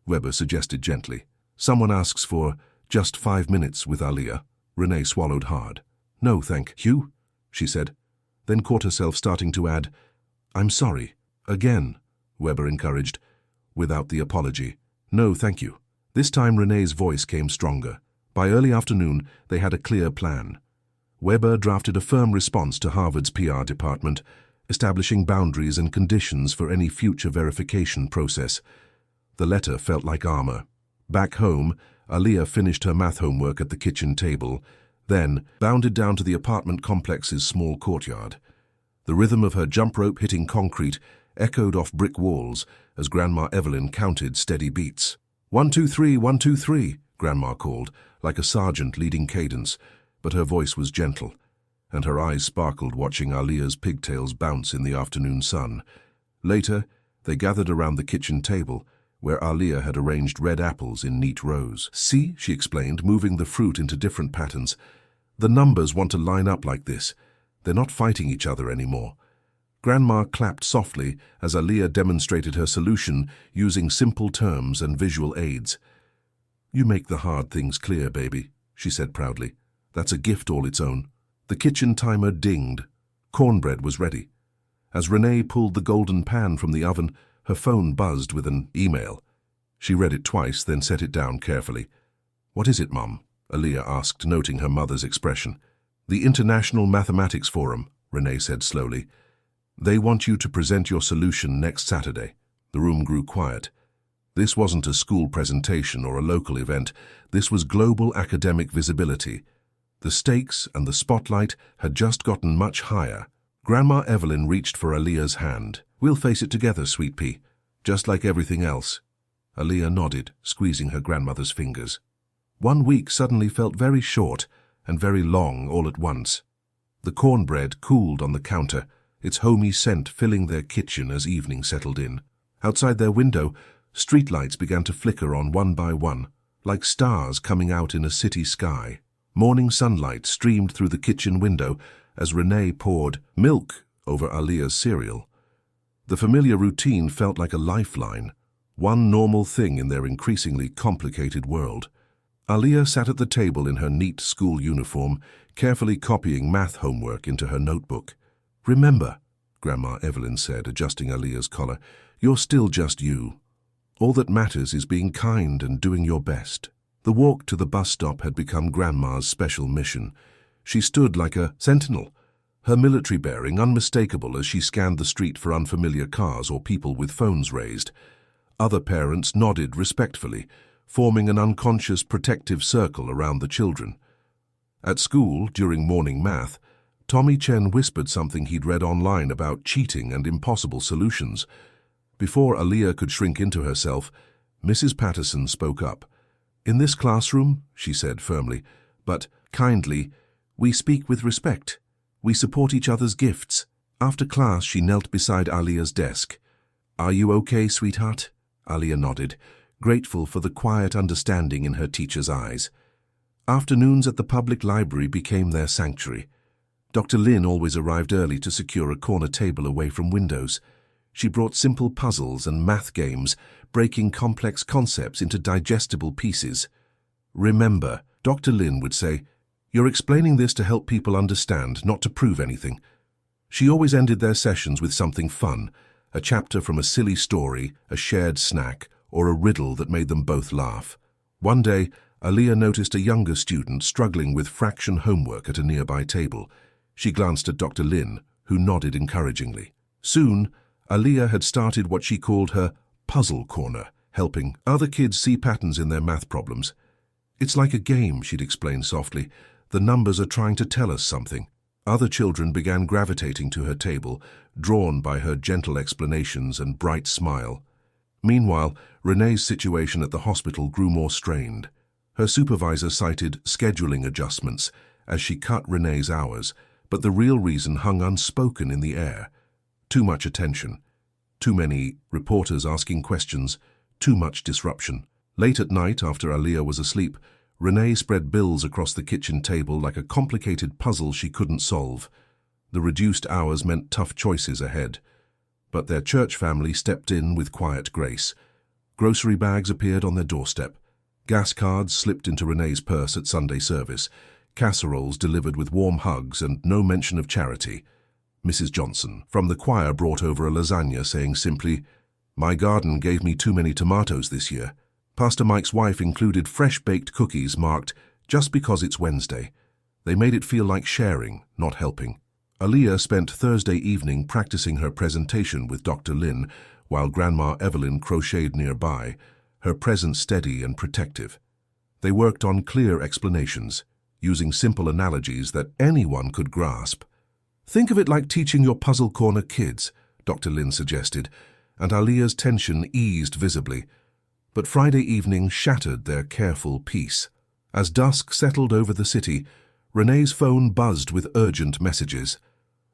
Weber suggested gently. Someone asks for just 5 minutes with Aaliyah. Renee swallowed hard. No, thank you, she said, then caught herself starting to add, I'm sorry. Again, Weber encouraged, without the apology. No, thank you. This time Renee's voice came stronger. By early afternoon, they had a clear plan. Weber drafted a firm response to Harvard's PR department, establishing boundaries and conditions for any future verification process. The letter felt like armor. Back home, Aaliyah finished her math homework at the kitchen table, then bounded down to the apartment complex's small courtyard. The rhythm of her jump rope hitting concrete echoed off brick walls as Grandma Evelyn counted steady beats. 1, 2, 3, 1, 2, 3, Grandma called, like a sergeant leading cadence, but her voice was gentle, and her eyes sparkled watching Aaliyah's pigtails bounce in the afternoon sun. Later, they gathered around the kitchen table, where Aaliyah had arranged red apples in neat rows. See, she explained, moving the fruit into different patterns. The numbers want to line up like this. They're not fighting each other anymore. Grandma clapped softly as Aaliyah demonstrated her solution using simple terms and visual aids. You make the hard things clear, baby, she said proudly. That's a gift all its own. The kitchen timer dinged. Cornbread was ready. As Renee pulled the golden pan from the oven, her phone buzzed with an email. She read it twice, then set it down carefully. What is it, Mum? Aaliyah asked, noting her mother's expression. The International Mathematics Forum, Renee said slowly. They want you to present your solution next Saturday. The room grew quiet. This wasn't a school presentation or a local event. This was global academic visibility. The stakes and the spotlight had just gotten much higher. Grandma Evelyn reached for Aaliyah's hand. We'll face it together, sweet pea, just like everything else. Aaliyah nodded, squeezing her grandmother's fingers. 1 week suddenly felt very short and very long all at once. The cornbread cooled on the counter, its homey scent filling their kitchen as evening settled in. Outside their window, streetlights began to flicker on one by one, like stars coming out in a city sky. Morning sunlight streamed through the kitchen window as Renee poured milk over Aaliyah's cereal. The familiar routine felt like a lifeline, one normal thing in their increasingly complicated world. Aaliyah sat at the table in her neat school uniform, carefully copying math homework into her notebook. Remember, Grandma Evelyn said, adjusting Aaliyah's collar, you're still just you. All that matters is being kind and doing your best. The walk to the bus stop had become Grandma's special mission. She stood like a sentinel, her military bearing unmistakable as she scanned the street for unfamiliar cars or people with phones raised. Other parents nodded respectfully, forming an unconscious protective circle around the children. At school, during morning math, Tommy Chen whispered something he'd read online about cheating and impossible solutions. Before Aaliyah could shrink into herself, Mrs. Patterson spoke up. In this classroom, she said firmly, but kindly, we speak with respect. We support each other's gifts. After class, she knelt beside Aaliyah's desk. Are you okay, sweetheart? Aaliyah nodded, grateful for the quiet understanding in her teacher's eyes. Afternoons at the public library became their sanctuary. Dr. Lin always arrived early to secure a corner table away from windows. She brought simple puzzles and math games, breaking complex concepts into digestible pieces. Remember, Dr. Lin would say, you're explaining this to help people understand, not to prove anything. She always ended their sessions with something fun, a chapter from a silly story, a shared snack, or a riddle that made them both laugh. One day, Aaliyah noticed a younger student struggling with fraction homework at a nearby table. She glanced at Dr. Lin, who nodded encouragingly. Soon, Aaliyah had started what she called her puzzle corner, helping other kids see patterns in their math problems. It's like a game, she'd explain softly. The numbers are trying to tell us something. Other children began gravitating to her table, drawn by her gentle explanations and bright smile. Meanwhile, Renee's situation at the hospital grew more strained. Her supervisor cited scheduling adjustments as she cut Renee's hours, but the real reason hung unspoken in the air. Too much attention. Too many reporters asking questions. Too much disruption. Late at night, after Aaliyah was asleep, Renee spread bills across the kitchen table like a complicated puzzle she couldn't solve. The reduced hours meant tough choices ahead. but their church family stepped in with quiet grace. Grocery bags appeared on their doorstep. Gas cards slipped into Renee's purse at Sunday service. Casseroles delivered with warm hugs and no mention of charity. Mrs. Johnson from the choir brought over a lasagna, saying simply, "My garden gave me too many tomatoes this year." Pastor Mike's wife included fresh-baked cookies marked, "Just because it's Wednesday." They made it feel like sharing, not helping. Aaliyah spent Thursday evening practicing her presentation with Dr. Lin, while Grandma Evelyn crocheted nearby, her presence steady and protective. They worked on clear explanations, using simple analogies that anyone could grasp. "Think of it like teaching your Puzzle Corner kids," Dr. Lin suggested, and Aaliyah's tension eased visibly. But Friday evening shattered their careful peace. As dusk settled over the city, Renee's phone buzzed with urgent messages.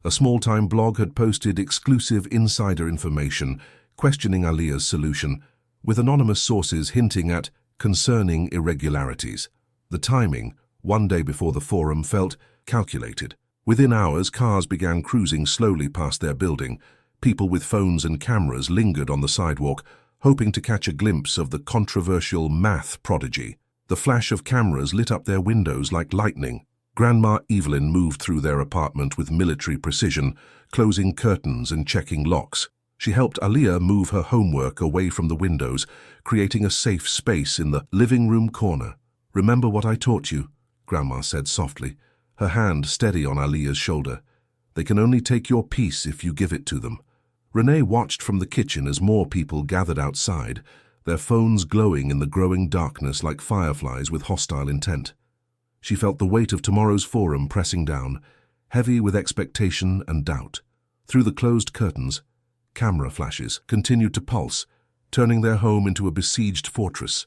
A small-time blog had posted exclusive insider information, questioning Aaliyah's solution, with anonymous sources hinting at concerning irregularities. The timing, one day before the forum, felt calculated. Within hours, cars began cruising slowly past their building. People with phones and cameras lingered on the sidewalk, hoping to catch a glimpse of the controversial math prodigy. The flash of cameras lit up their windows like lightning. Grandma Evelyn moved through their apartment with military precision, closing curtains and checking locks. She helped Aaliyah move her homework away from the windows, creating a safe space in the living room corner. "Remember what I taught you," Grandma said softly, her hand steady on Aaliyah's shoulder. "They can only take your peace if you give it to them." Renee watched from the kitchen as more people gathered outside, their phones glowing in the growing darkness like fireflies with hostile intent. She felt the weight of tomorrow's forum pressing down, heavy with expectation and doubt. Through the closed curtains, camera flashes continued to pulse, turning their home into a besieged fortress.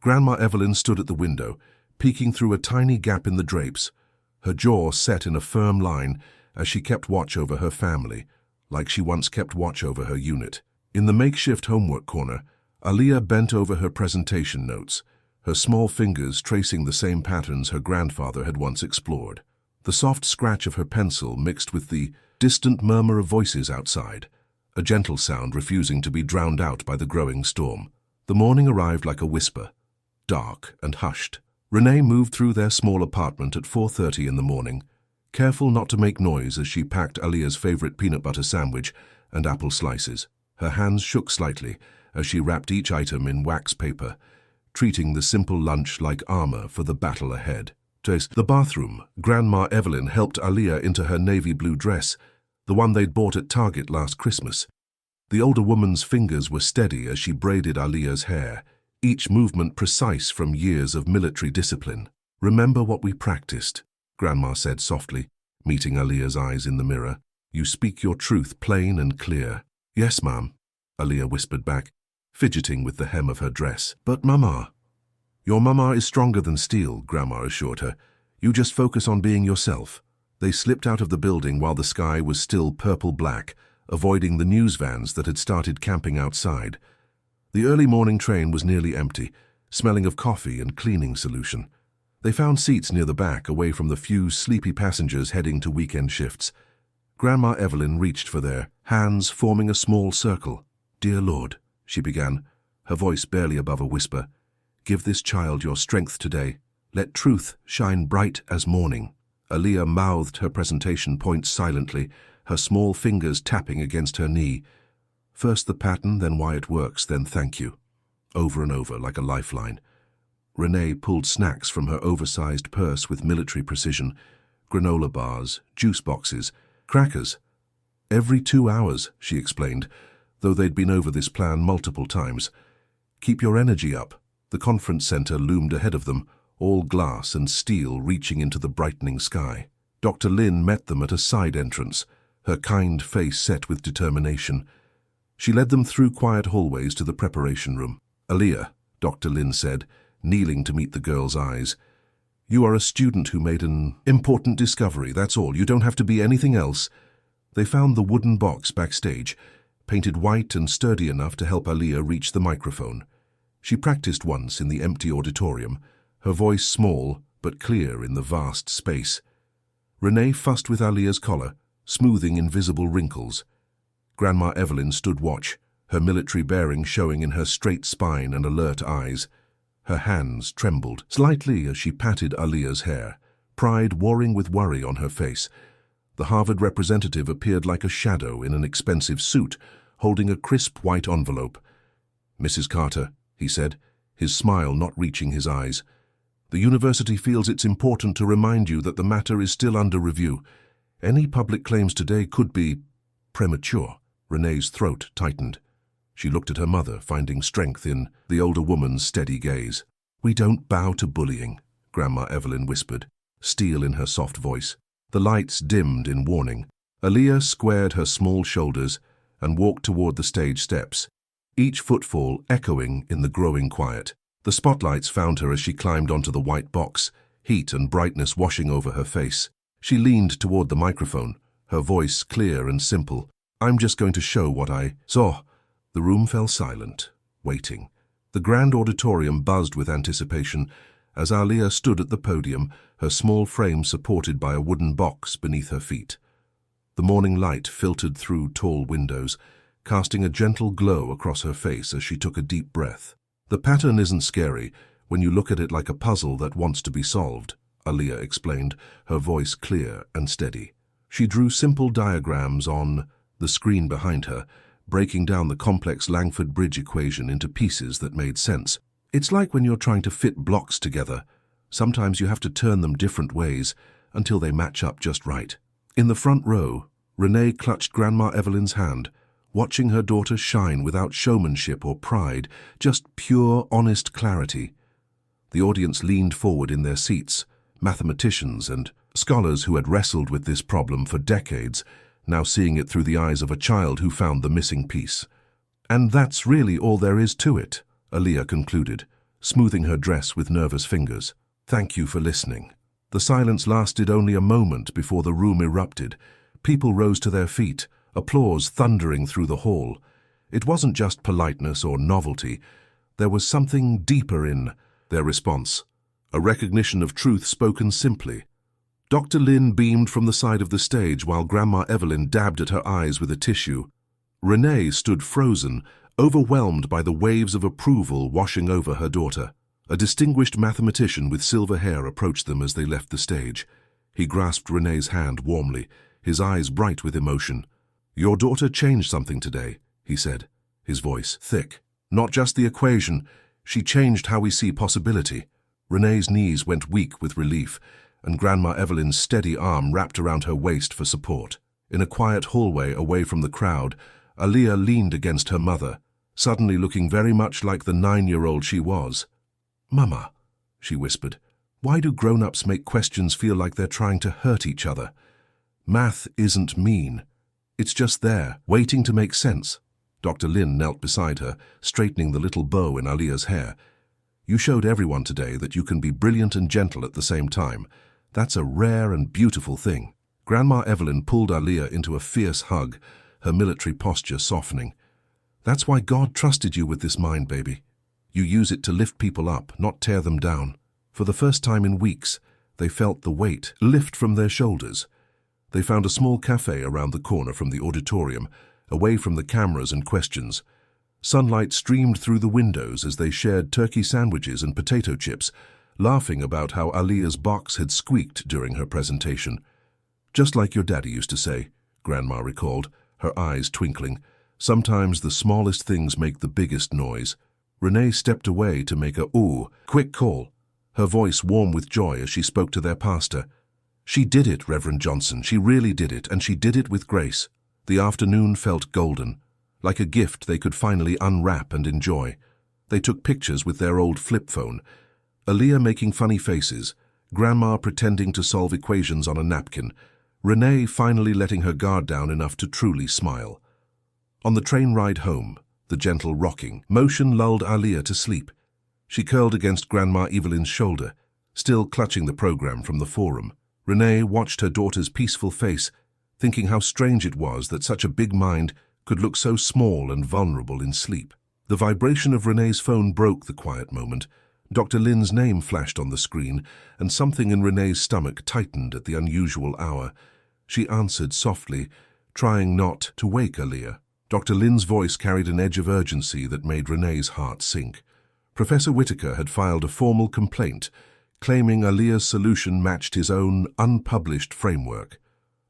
Grandma Evelyn stood at the window, peeking through a tiny gap in the drapes, her jaw set in a firm line as she kept watch over her family, like she once kept watch over her unit. In the makeshift homework corner, Aaliyah bent over her presentation notes, her small fingers tracing the same patterns her grandfather had once explored. The soft scratch of her pencil mixed with the distant murmur of voices outside, a gentle sound refusing to be drowned out by the growing storm. The morning arrived like a whisper, dark and hushed. Renee moved through their small apartment at 4:30 in the morning, careful not to make noise as she packed Aaliyah's favorite peanut butter sandwich and apple slices. Her hands shook slightly as she wrapped each item in wax paper, treating the simple lunch like armor for the battle ahead. The bathroom, Grandma Evelyn helped Aaliyah into her navy blue dress, the one they'd bought at Target last Christmas. The older woman's fingers were steady as she braided Aaliyah's hair, each movement precise from years of military discipline. "Remember what we practiced," Grandma said softly, meeting Aaliyah's eyes in the mirror. "You speak your truth plain and clear." "Yes, Ma'am," Aaliyah whispered back, fidgeting with the hem of her dress. "But Mama—" "Your Mama is stronger than steel," Grandma assured her. "You just focus on being yourself." They slipped out of the building while the sky was still purple-black, avoiding the news vans that had started camping outside. The early morning train was nearly empty, smelling of coffee and cleaning solution. They found seats near the back, away from the few sleepy passengers heading to weekend shifts. Grandma Evelyn reached for their hands, forming a small circle. "Dear Lord," she began, her voice barely above a whisper, "give this child your strength today. Let truth shine bright as morning." Aaliyah mouthed her presentation points silently, her small fingers tapping against her knee. "First the pattern, then why it works, then thank you." Over and over, like a lifeline. Renee pulled snacks from her oversized purse with military precision. Granola bars, juice boxes, crackers. "Every 2 hours," she explained, though they'd been over this plan multiple times. "Keep your energy up." The conference center loomed ahead of them, all glass and steel reaching into the brightening sky. Dr. Lin met them at a side entrance, her kind face set with determination. She led them through quiet hallways to the preparation room. "Aaliyah," Dr. Lin said, kneeling to meet the girl's eyes, "you are a student who made an important discovery, that's all. You don't have to be anything else." They found the wooden box backstage, painted white and sturdy enough to help Aaliyah reach the microphone. She practiced once in the empty auditorium, her voice small but clear in the vast space. Renee fussed with Aaliyah's collar, smoothing invisible wrinkles. Grandma Evelyn stood watch, her military bearing showing in her straight spine and alert eyes. Her hands trembled slightly as she patted Aaliyah's hair, pride warring with worry on her face. The Harvard representative appeared like a shadow in an expensive suit, holding a crisp white envelope. "Mrs. Carter," he said, his smile not reaching his eyes, "the university feels it's important to remind you that the matter is still under review. Any public claims today could be premature." Renee's throat tightened. She looked at her mother, finding strength in the older woman's steady gaze. "We don't bow to bullying," Grandma Evelyn whispered, steel in her soft voice. The lights dimmed in warning. Aaliyah squared her small shoulders and walked toward the stage steps, each footfall echoing in the growing quiet. The spotlights found her as she climbed onto the white box, heat and brightness washing over her face. She leaned toward the microphone, her voice clear and simple. "I'm just going to show what I saw." The room fell silent, waiting. The grand auditorium buzzed with anticipation as Aaliyah stood at the podium, her small frame supported by a wooden box beneath her feet. The morning light filtered through tall windows, casting a gentle glow across her face as she took a deep breath. "The pattern isn't scary when you look at it like a puzzle that wants to be solved," Aaliyah explained, her voice clear and steady. She drew simple diagrams on the screen behind her, breaking down the complex Langford Bridge equation into pieces that made sense. "It's like when you're trying to fit blocks together. Sometimes you have to turn them different ways until they match up just right." In the front row, Renee clutched Grandma Evelyn's hand, watching her daughter shine without showmanship or pride, just pure, honest clarity. The audience leaned forward in their seats, mathematicians and scholars who had wrestled with this problem for decades, now seeing it through the eyes of a child who found the missing piece. "And that's really all there is to it," Aaliyah concluded, smoothing her dress with nervous fingers. "Thank you for listening." The silence lasted only a moment before the room erupted. People rose to their feet, applause thundering through the hall. It wasn't just politeness or novelty. There was something deeper in their response, a recognition of truth spoken simply. Dr. Lin beamed from the side of the stage while Grandma Evelyn dabbed at her eyes with a tissue. Renee stood frozen, overwhelmed by the waves of approval washing over her daughter. A distinguished mathematician with silver hair approached them as they left the stage. He grasped Renee's hand warmly, his eyes bright with emotion. "Your daughter changed something today," he said, his voice thick. "Not just the equation, she changed how we see possibility." Renee's knees went weak with relief, and Grandma Evelyn's steady arm wrapped around her waist for support. In a quiet hallway away from the crowd, Aaliyah leaned against her mother, suddenly looking very much like the 9-year-old she was. "Mama," she whispered, "why do grown-ups make questions feel like they're trying to hurt each other? Math isn't mean. It's just there, waiting to make sense." Dr. Lin knelt beside her, straightening the little bow in Aaliyah's hair. "You showed everyone today that you can be brilliant and gentle at the same time. That's a rare and beautiful thing." Grandma Evelyn pulled Aaliyah into a fierce hug, her military posture softening. "That's why God trusted you with this mind, baby. You use it to lift people up, not tear them down." For the first time in weeks, they felt the weight lift from their shoulders. They found a small cafe around the corner from the auditorium, away from the cameras and questions. Sunlight streamed through the windows as they shared turkey sandwiches and potato chips, laughing about how Aaliyah's box had squeaked during her presentation. "Just like your daddy used to say," Grandma recalled, her eyes twinkling. "Sometimes the smallest things make the biggest noise." Renee stepped away to make a quick call, her voice warm with joy as she spoke to their pastor. "She did it, Reverend Johnson. She really did it, and she did it with grace." The afternoon felt golden, like a gift they could finally unwrap and enjoy. They took pictures with their old flip phone, Aaliyah making funny faces, Grandma pretending to solve equations on a napkin, Renee finally letting her guard down enough to truly smile. On the train ride home, the gentle rocking motion lulled Aaliyah to sleep. She curled against Grandma Evelyn's shoulder, still clutching the program from the forum. Renee watched her daughter's peaceful face, thinking how strange it was that such a big mind could look so small and vulnerable in sleep. The vibration of Renee's phone broke the quiet moment. Dr. Lin's name flashed on the screen, and something in Renee's stomach tightened at the unusual hour. She answered softly, trying not to wake Aaliyah. Dr. Lin's voice carried an edge of urgency that made Renee's heart sink. Professor Whitaker had filed a formal complaint, claiming Aaliyah's solution matched his own unpublished framework.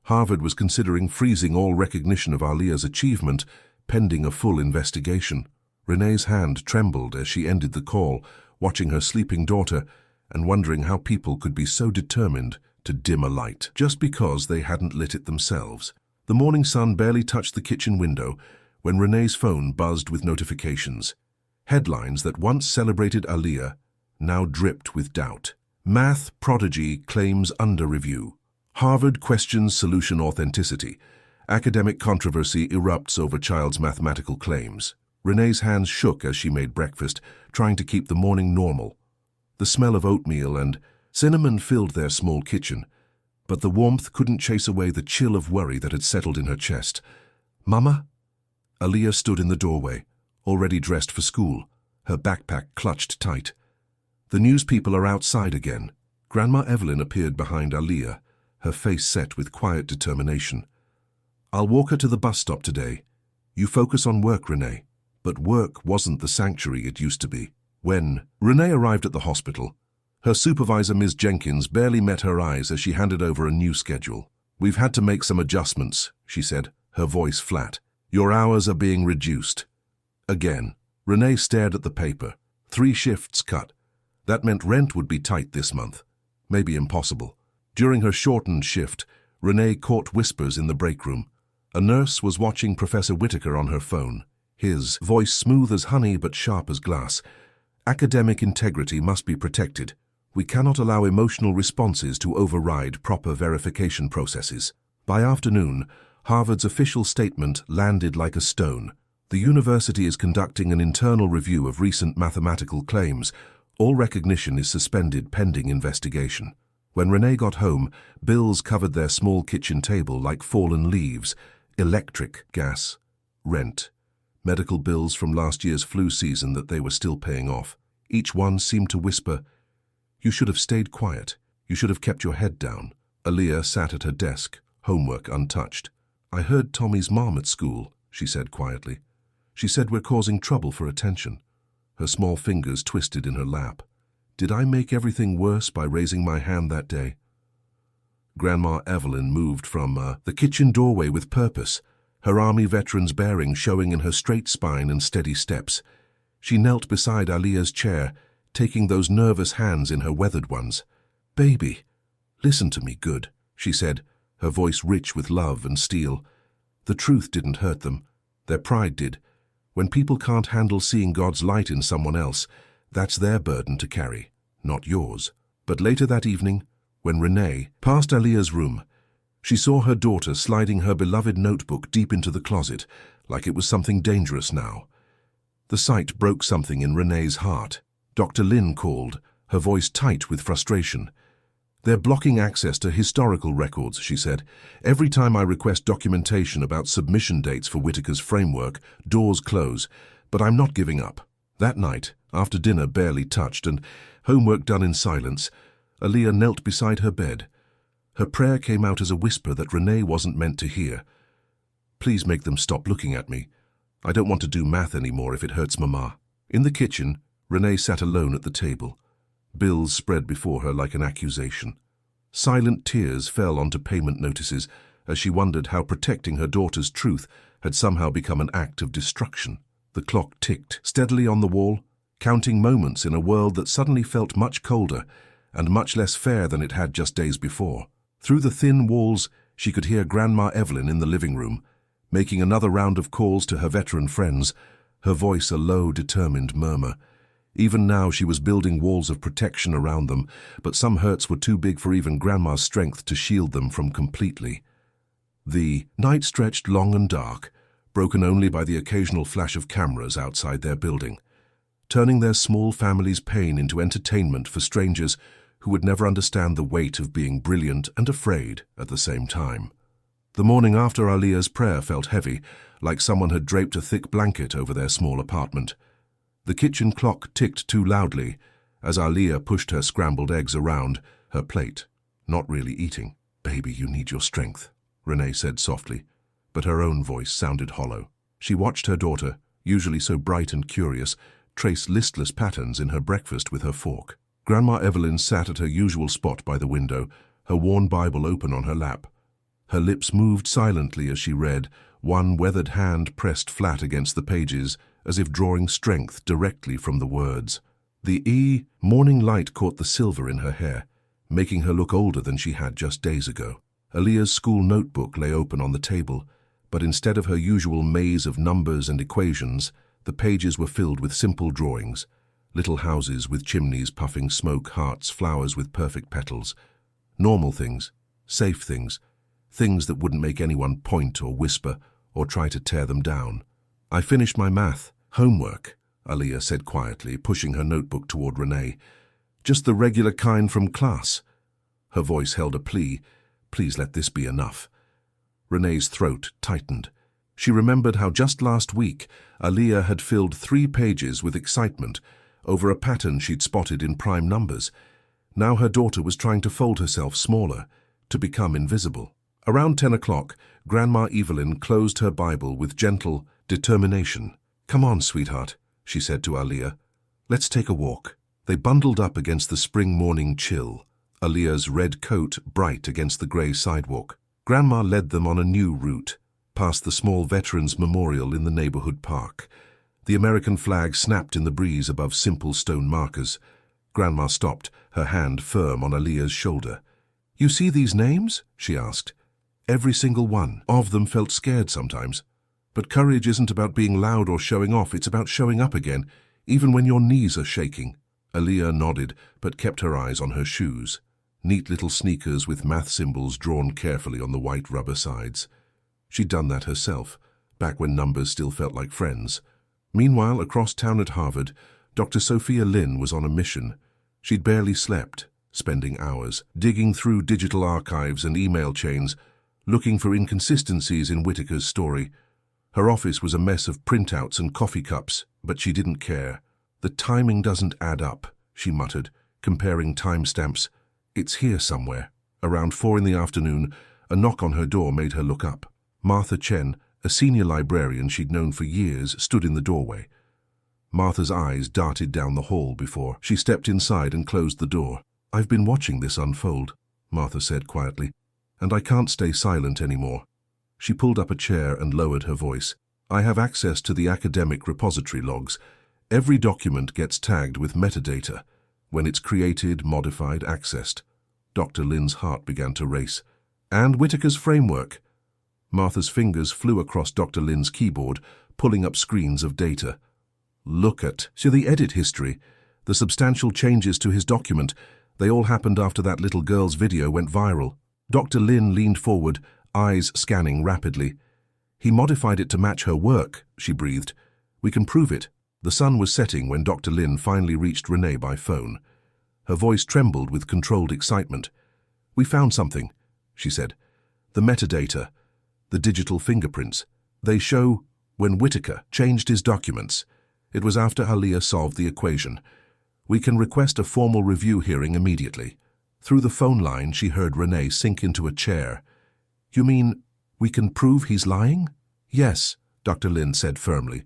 Harvard was considering freezing all recognition of Aaliyah's achievement, pending a full investigation. Renee's hand trembled as she ended the call, watching her sleeping daughter and wondering how people could be so determined to dim a light just because they hadn't lit it themselves. The morning sun barely touched the kitchen window when Renee's phone buzzed with notifications. Headlines that once celebrated Aaliyah now dripped with doubt. Math prodigy claims under review. Harvard questions solution authenticity. Academic controversy erupts over child's mathematical claims. Renee's hands shook as she made breakfast, trying to keep the morning normal. The smell of oatmeal and cinnamon filled their small kitchen, but the warmth couldn't chase away the chill of worry that had settled in her chest. "Mama?" Aaliyah stood in the doorway, already dressed for school, her backpack clutched tight. "The news people are outside again." Grandma Evelyn appeared behind Aaliyah, her face set with quiet determination. "I'll walk her to the bus stop today. You focus on work, Renee." But work wasn't the sanctuary it used to be. When Renee arrived at the hospital, her supervisor, Ms. Jenkins, barely met her eyes as she handed over a new schedule. "We've had to make some adjustments," she said, her voice flat. "Your hours are being reduced." Again, Renee stared at the paper. 3 shifts cut. That meant rent would be tight this month. Maybe impossible. During her shortened shift, Renee caught whispers in the break room. A nurse was watching Professor Whitaker on her phone, his voice smooth as honey but sharp as glass. "Academic integrity must be protected. We cannot allow emotional responses to override proper verification processes." By afternoon, Harvard's official statement landed like a stone. The university is conducting an internal review of recent mathematical claims. All recognition is suspended pending investigation. When Renee got home, bills covered their small kitchen table like fallen leaves. Electric, gas, rent, medical bills from last year's flu season that they were still paying off. Each one seemed to whisper, "You should have stayed quiet. You should have kept your head down." Aaliyah sat at her desk, homework untouched. "I heard Tommy's mom at school," she said quietly. "She said we're causing trouble for attention." Her small fingers twisted in her lap. "Did I make everything worse by raising my hand that day?" Grandma Evelyn moved from the kitchen doorway with purpose, her Army veteran's bearing showing in her straight spine and steady steps. She knelt beside Aaliyah's chair, taking those nervous hands in her weathered ones. "Baby, listen to me good," she said, her voice rich with love and steel. The truth didn't hurt them. Their pride did. When people can't handle seeing God's light in someone else, that's their burden to carry, not yours. But later that evening, when Renee passed Aaliyah's room, she saw her daughter sliding her beloved notebook deep into the closet, like it was something dangerous now. The sight broke something in Renee's heart. Dr. Lin called, her voice tight with frustration. "They're blocking access to historical records," she said. "Every time I request documentation about submission dates for Whitaker's framework, doors close. But I'm not giving up." That night, after dinner barely touched and homework done in silence, Aaliyah knelt beside her bed. Her prayer came out as a whisper that Renee wasn't meant to hear. "Please make them stop looking at me. I don't want to do math anymore if it hurts Mama." In the kitchen, Renee sat alone at the table. Bills spread before her like an accusation. Silent tears fell onto payment notices as she wondered how protecting her daughter's truth had somehow become an act of destruction. The clock ticked steadily on the wall, counting moments in a world that suddenly felt much colder and much less fair than it had just days before. Through the thin walls, she could hear Grandma Evelyn in the living room, making another round of calls to her veteran friends, her voice a low, determined murmur. Even now she was building walls of protection around them, but some hurts were too big for even Grandma's strength to shield them from completely. The night stretched long and dark, broken only by the occasional flash of cameras outside their building, turning their small family's pain into entertainment for strangers who would never understand the weight of being brilliant and afraid at the same time. The morning after Aaliyah's prayer felt heavy, like someone had draped a thick blanket over their small apartment. The kitchen clock ticked too loudly as Aaliyah pushed her scrambled eggs around her plate, not really eating. "Baby, you need your strength," Renee said softly, but her own voice sounded hollow. She watched her daughter, usually so bright and curious, trace listless patterns in her breakfast with her fork. Grandma Evelyn sat at her usual spot by the window, her worn Bible open on her lap. Her lips moved silently as she read, one weathered hand pressed flat against the pages, as if drawing strength directly from the words. The morning light caught the silver in her hair, making her look older than she had just days ago. Aaliyah's school notebook lay open on the table, but instead of her usual maze of numbers and equations, the pages were filled with simple drawings, little houses with chimneys puffing smoke, hearts, flowers with perfect petals. Normal things, safe things, things that wouldn't make anyone point or whisper or try to tear them down. I finished my math homework, Aaliyah said quietly, pushing her notebook toward Renee. Just the regular kind from class. Her voice held a plea. Please let this be enough. Renee's throat tightened. She remembered how just last week Aaliyah had filled 3 pages with excitement over a pattern she'd spotted in prime numbers. Now her daughter was trying to fold herself smaller, to become invisible. Around 10 o'clock, Grandma Evelyn closed her Bible with gentle determination. "Come on, sweetheart," she said to Aaliyah. "Let's take a walk." They bundled up against the spring morning chill, Aaliyah's red coat bright against the grey sidewalk. Grandma led them on a new route, past the small Veterans Memorial in the neighborhood park. The American flag snapped in the breeze above simple stone markers. Grandma stopped, her hand firm on Aaliyah's shoulder. "You see these names?" she asked. Every single one of them felt scared sometimes. But courage isn't about being loud or showing off, it's about showing up again, even when your knees are shaking. Aaliyah nodded, but kept her eyes on her shoes. Neat little sneakers with math symbols drawn carefully on the white rubber sides. She'd done that herself, back when numbers still felt like friends. Meanwhile, across town at Harvard, Dr. Sophia Lynn was on a mission. She'd barely slept, spending hours digging through digital archives and email chains, looking for inconsistencies in Whitaker's story. Her office was a mess of printouts and coffee cups, but she didn't care. "The timing doesn't add up," she muttered, comparing timestamps. "It's here somewhere." Around 4 in the afternoon, a knock on her door made her look up. Martha Chen, a senior librarian she'd known for years, stood in the doorway. Martha's eyes darted down the hall before she stepped inside and closed the door. "I've been watching this unfold," Martha said quietly, "and I can't stay silent anymore." She pulled up a chair and lowered her voice. "I have access to the academic repository logs. Every document gets tagged with metadata when it's created, modified, accessed." Dr. Lynn's heart began to race. "And Whitaker's framework." Martha's fingers flew across Dr. Lynn's keyboard, pulling up screens of data. "Look at the edit history, the substantial changes to his document. They all happened after that little girl's video went viral." Dr. Lynn leaned forward, eyes scanning rapidly. "He modified it to match her work," she breathed. "We can prove it." The sun was setting when Dr. Lynn finally reached Renee by phone. Her voice trembled with controlled excitement. "We found something," she said. "The metadata, the digital fingerprints. They show when Whitaker changed his documents. It was after Aaliyah solved the equation. We can request a formal review hearing immediately." Through the phone line, she heard Renee sink into a chair. "You mean we can prove he's lying?" "Yes," Dr. Lynn said firmly.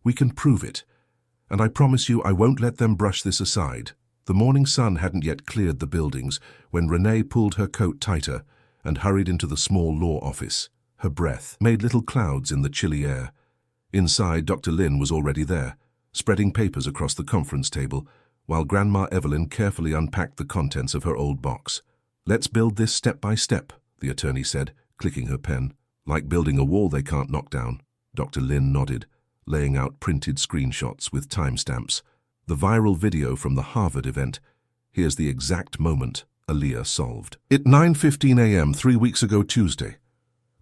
"We can prove it. And I promise you I won't let them brush this aside." The morning sun hadn't yet cleared the buildings when Renee pulled her coat tighter and hurried into the small law office. Her breath made little clouds in the chilly air. Inside, Dr. Lynn was already there, spreading papers across the conference table, while Grandma Evelyn carefully unpacked the contents of her old box. "Let's build this step by step," the attorney said, clicking her pen. "Like building a wall they can't knock down." Dr. Lynn nodded, laying out printed screenshots with timestamps. The viral video from the Harvard event. Here's the exact moment Aaliyah solved. At 9:15 a.m. 3 weeks ago Tuesday.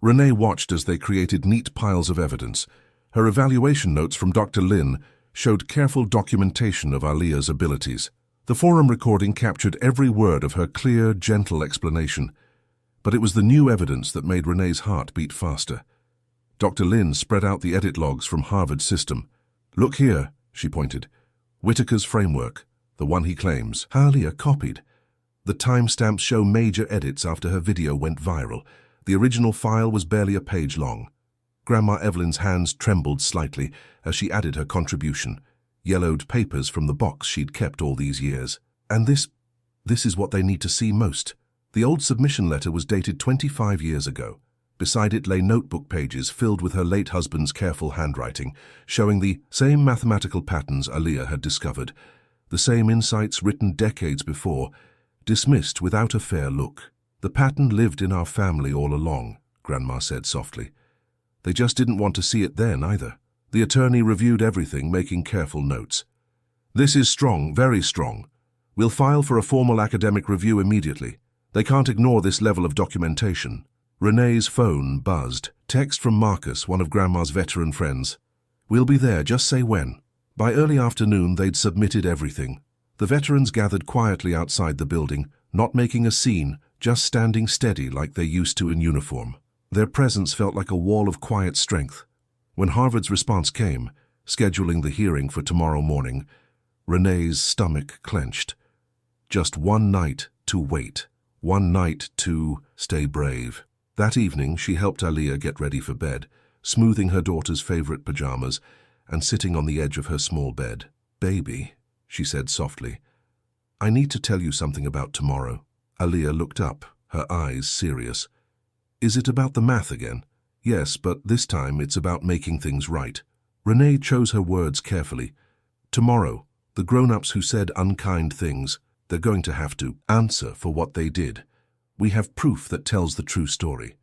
Renee watched as they created neat piles of evidence. Her evaluation notes from Dr. Lynn showed careful documentation of Aaliyah's abilities. The forum recording captured every word of her clear, gentle explanation. But it was the new evidence that made Renee's heart beat faster. Dr. Lynn spread out the edit logs from Harvard's system. "Look here," she pointed. "Whitaker's framework, the one he claims. Aaliyah copied. The timestamps show major edits after her video went viral. The original file was barely a page long. Grandma Evelyn's hands trembled slightly as she added her contribution. Yellowed papers from the box she'd kept all these years. And this is what they need to see most. The old submission letter was dated 25 years ago. Beside it lay notebook pages filled with her late husband's careful handwriting, showing the same mathematical patterns Aaliyah had discovered, the same insights written decades before, dismissed without a fair look. The pattern lived in our family all along, Grandma said softly. They just didn't want to see it then either. The attorney reviewed everything, making careful notes. This is strong, very strong. We'll file for a formal academic review immediately. They can't ignore this level of documentation. Renee's phone buzzed. Text from Marcus, one of Grandma's veteran friends. We'll be there, just say when. By early afternoon, they'd submitted everything. The veterans gathered quietly outside the building, not making a scene, just standing steady like they used to in uniform. Their presence felt like a wall of quiet strength. When Harvard's response came, scheduling the hearing for tomorrow morning, Renee's stomach clenched. Just one night to wait. One night to stay brave. That evening, she helped Aaliyah get ready for bed, smoothing her daughter's favorite pajamas and sitting on the edge of her small bed. Baby, she said softly, I need to tell you something about tomorrow. Aaliyah looked up, her eyes serious. Is it about the math again? Yes, but this time it's about making things right. Renee chose her words carefully. Tomorrow, the grown-ups who said unkind things, they're going to have to answer for what they did. We have proof that tells the true story.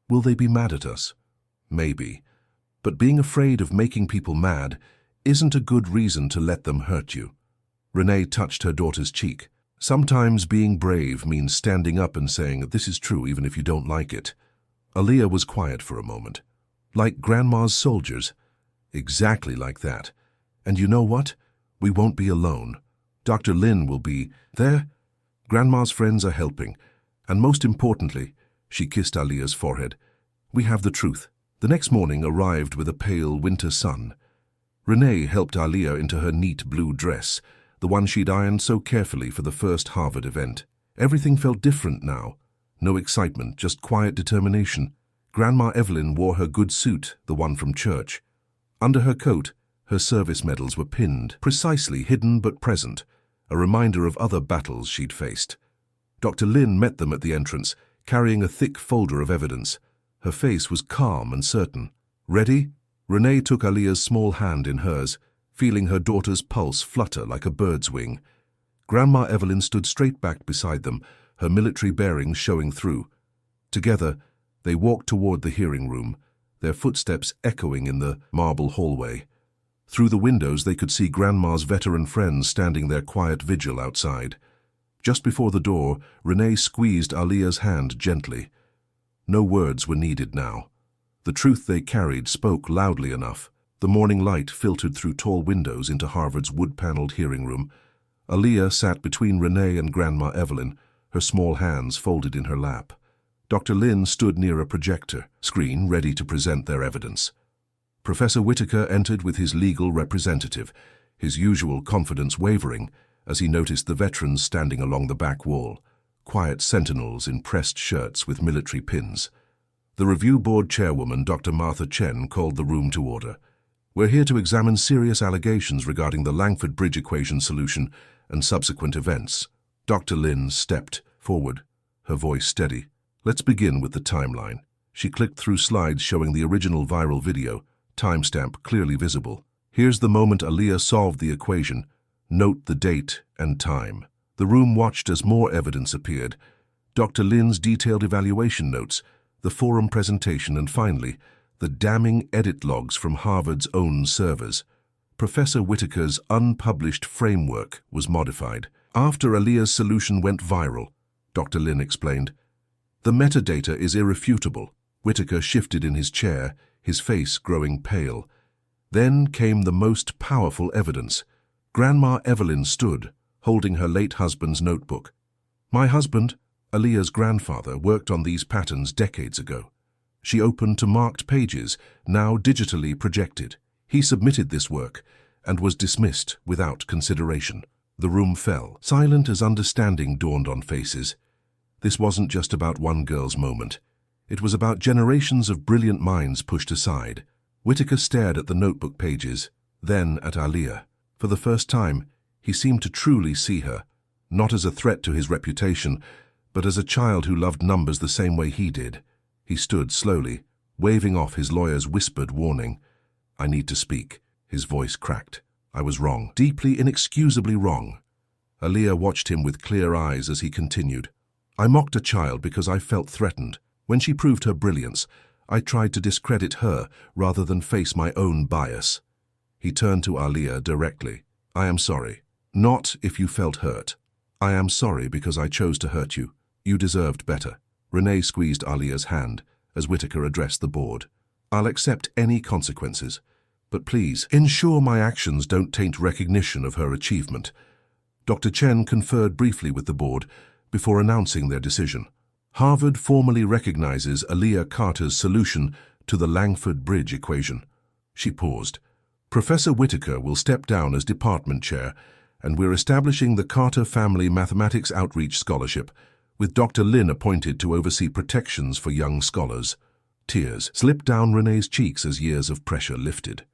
Will they be mad at us? Maybe. But being afraid of making people mad isn't a good reason to let them hurt you. Renee touched her daughter's cheek. Sometimes being brave means standing up and saying, this is true even if you don't like it. Aaliyah was quiet for a moment. Like Grandma's soldiers. Exactly like that. And you know what? We won't be alone. Dr. Lin will be there. Grandma's friends are helping. And most importantly, she kissed Aaliyah's forehead, we have the truth. The next morning arrived with a pale winter sun. Renee helped Aaliyah into her neat blue dress, the one she'd ironed so carefully for the first Harvard event. Everything felt different now. No excitement, just quiet determination. Grandma Evelyn wore her good suit, the one from church. Under her coat, her service medals were pinned, precisely hidden but present, a reminder of other battles she'd faced. Dr. Lin met them at the entrance, carrying a thick folder of evidence. Her face was calm and certain. Ready? Renee took Aaliyah's small hand in hers, feeling her daughter's pulse flutter like a bird's wing. Grandma Evelyn stood straight back beside them, her military bearings showing through. Together, they walked toward the hearing room, their footsteps echoing in the marble hallway. Through the windows, they could see Grandma's veteran friends standing their quiet vigil outside. Just before the door, Renee squeezed Aaliyah's hand gently. No words were needed now. The truth they carried spoke loudly enough. The morning light filtered through tall windows into Harvard's wood-paneled hearing room. Aaliyah sat between Renee and Grandma Evelyn, her small hands folded in her lap. Dr. Lin stood near a projector screen ready to present their evidence. Professor Whitaker entered with his legal representative, his usual confidence wavering as he noticed the veterans standing along the back wall, quiet sentinels in pressed shirts with military pins. The review board chairwoman, Dr. Martha Chen, called the room to order. We're here to examine serious allegations regarding the Langford Bridge equation solution and subsequent events. Dr. Lin stepped forward, her voice steady. Let's begin with the timeline. She clicked through slides showing the original viral video, timestamp clearly visible. Here's the moment Aaliyah solved the equation. Note the date and time. The room watched as more evidence appeared. Dr. Lin's detailed evaluation notes, the forum presentation, and finally, the damning edit logs from Harvard's own servers. Professor Whitaker's unpublished framework was modified. After Aaliyah's solution went viral, Dr. Lin explained, the metadata is irrefutable. Whitaker shifted in his chair, his face growing pale. Then came the most powerful evidence. Grandma Evelyn stood, holding her late husband's notebook. My husband, Aaliyah's grandfather, worked on these patterns decades ago. She opened to marked pages, now digitally projected. He submitted this work and was dismissed without consideration. The room fell, silent as understanding dawned on faces. This wasn't just about one girl's moment. It was about generations of brilliant minds pushed aside. Whitaker stared at the notebook pages, then at Aliyah. For the first time, he seemed to truly see her, not as a threat to his reputation, but as a child who loved numbers the same way he did. He stood slowly, waving off his lawyer's whispered warning. "I need to speak." His voice cracked. "I was wrong, deeply, inexcusably wrong." Aliyah watched him with clear eyes as he continued. "I mocked a child because I felt threatened. When she proved her brilliance, I tried to discredit her rather than face my own bias." He turned to Aliyah directly. "I am sorry. Not if you felt hurt. I am sorry because I chose to hurt you. You deserved better." Renee squeezed Aliyah's hand as Whitaker addressed the board. "I'll accept any consequences, but please ensure my actions don't taint recognition of her achievement." Dr. Chen conferred briefly with the board before announcing their decision. "Harvard formally recognizes Aliyah Carter's solution to the Langford Bridge equation." She paused. "Professor Whitaker will step down as department chair, and we're establishing the Carter Family Mathematics Outreach Scholarship, with Dr. Lin appointed to oversee protections for young scholars." Tears slipped down Renee's cheeks as years of pressure lifted.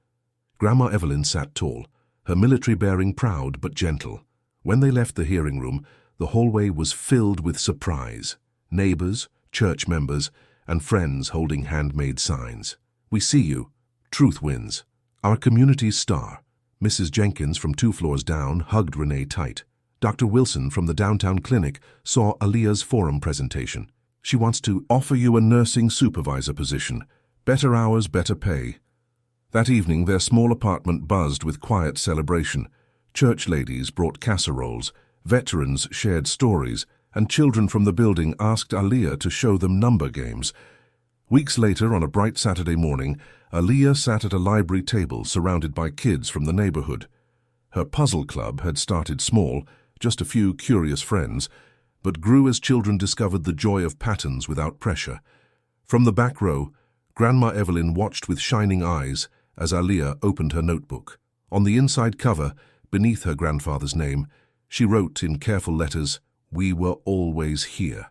Grandma Evelyn sat tall, her military bearing proud but gentle. When they left the hearing room, the hallway was filled with surprise. Neighbors, church members, and friends holding handmade signs. "We see you. Truth wins. Our community's star." Mrs. Jenkins from 2 floors down hugged Renee tight. Dr. Wilson from the downtown clinic saw Aliyah's forum presentation. "She wants to offer you a nursing supervisor position. Better hours, better pay." That evening, their small apartment buzzed with quiet celebration. Church ladies brought casseroles, veterans shared stories, and children from the building asked Aliyah to show them number games. Weeks later, on a bright Saturday morning, Aliyah sat at a library table surrounded by kids from the neighborhood. Her puzzle club had started small, just a few curious friends, but grew as children discovered the joy of patterns without pressure. From the back row, Grandma Evelyn watched with shining eyes as Aliyah opened her notebook. On the inside cover, beneath her grandfather's name, she wrote in careful letters, "We were always here."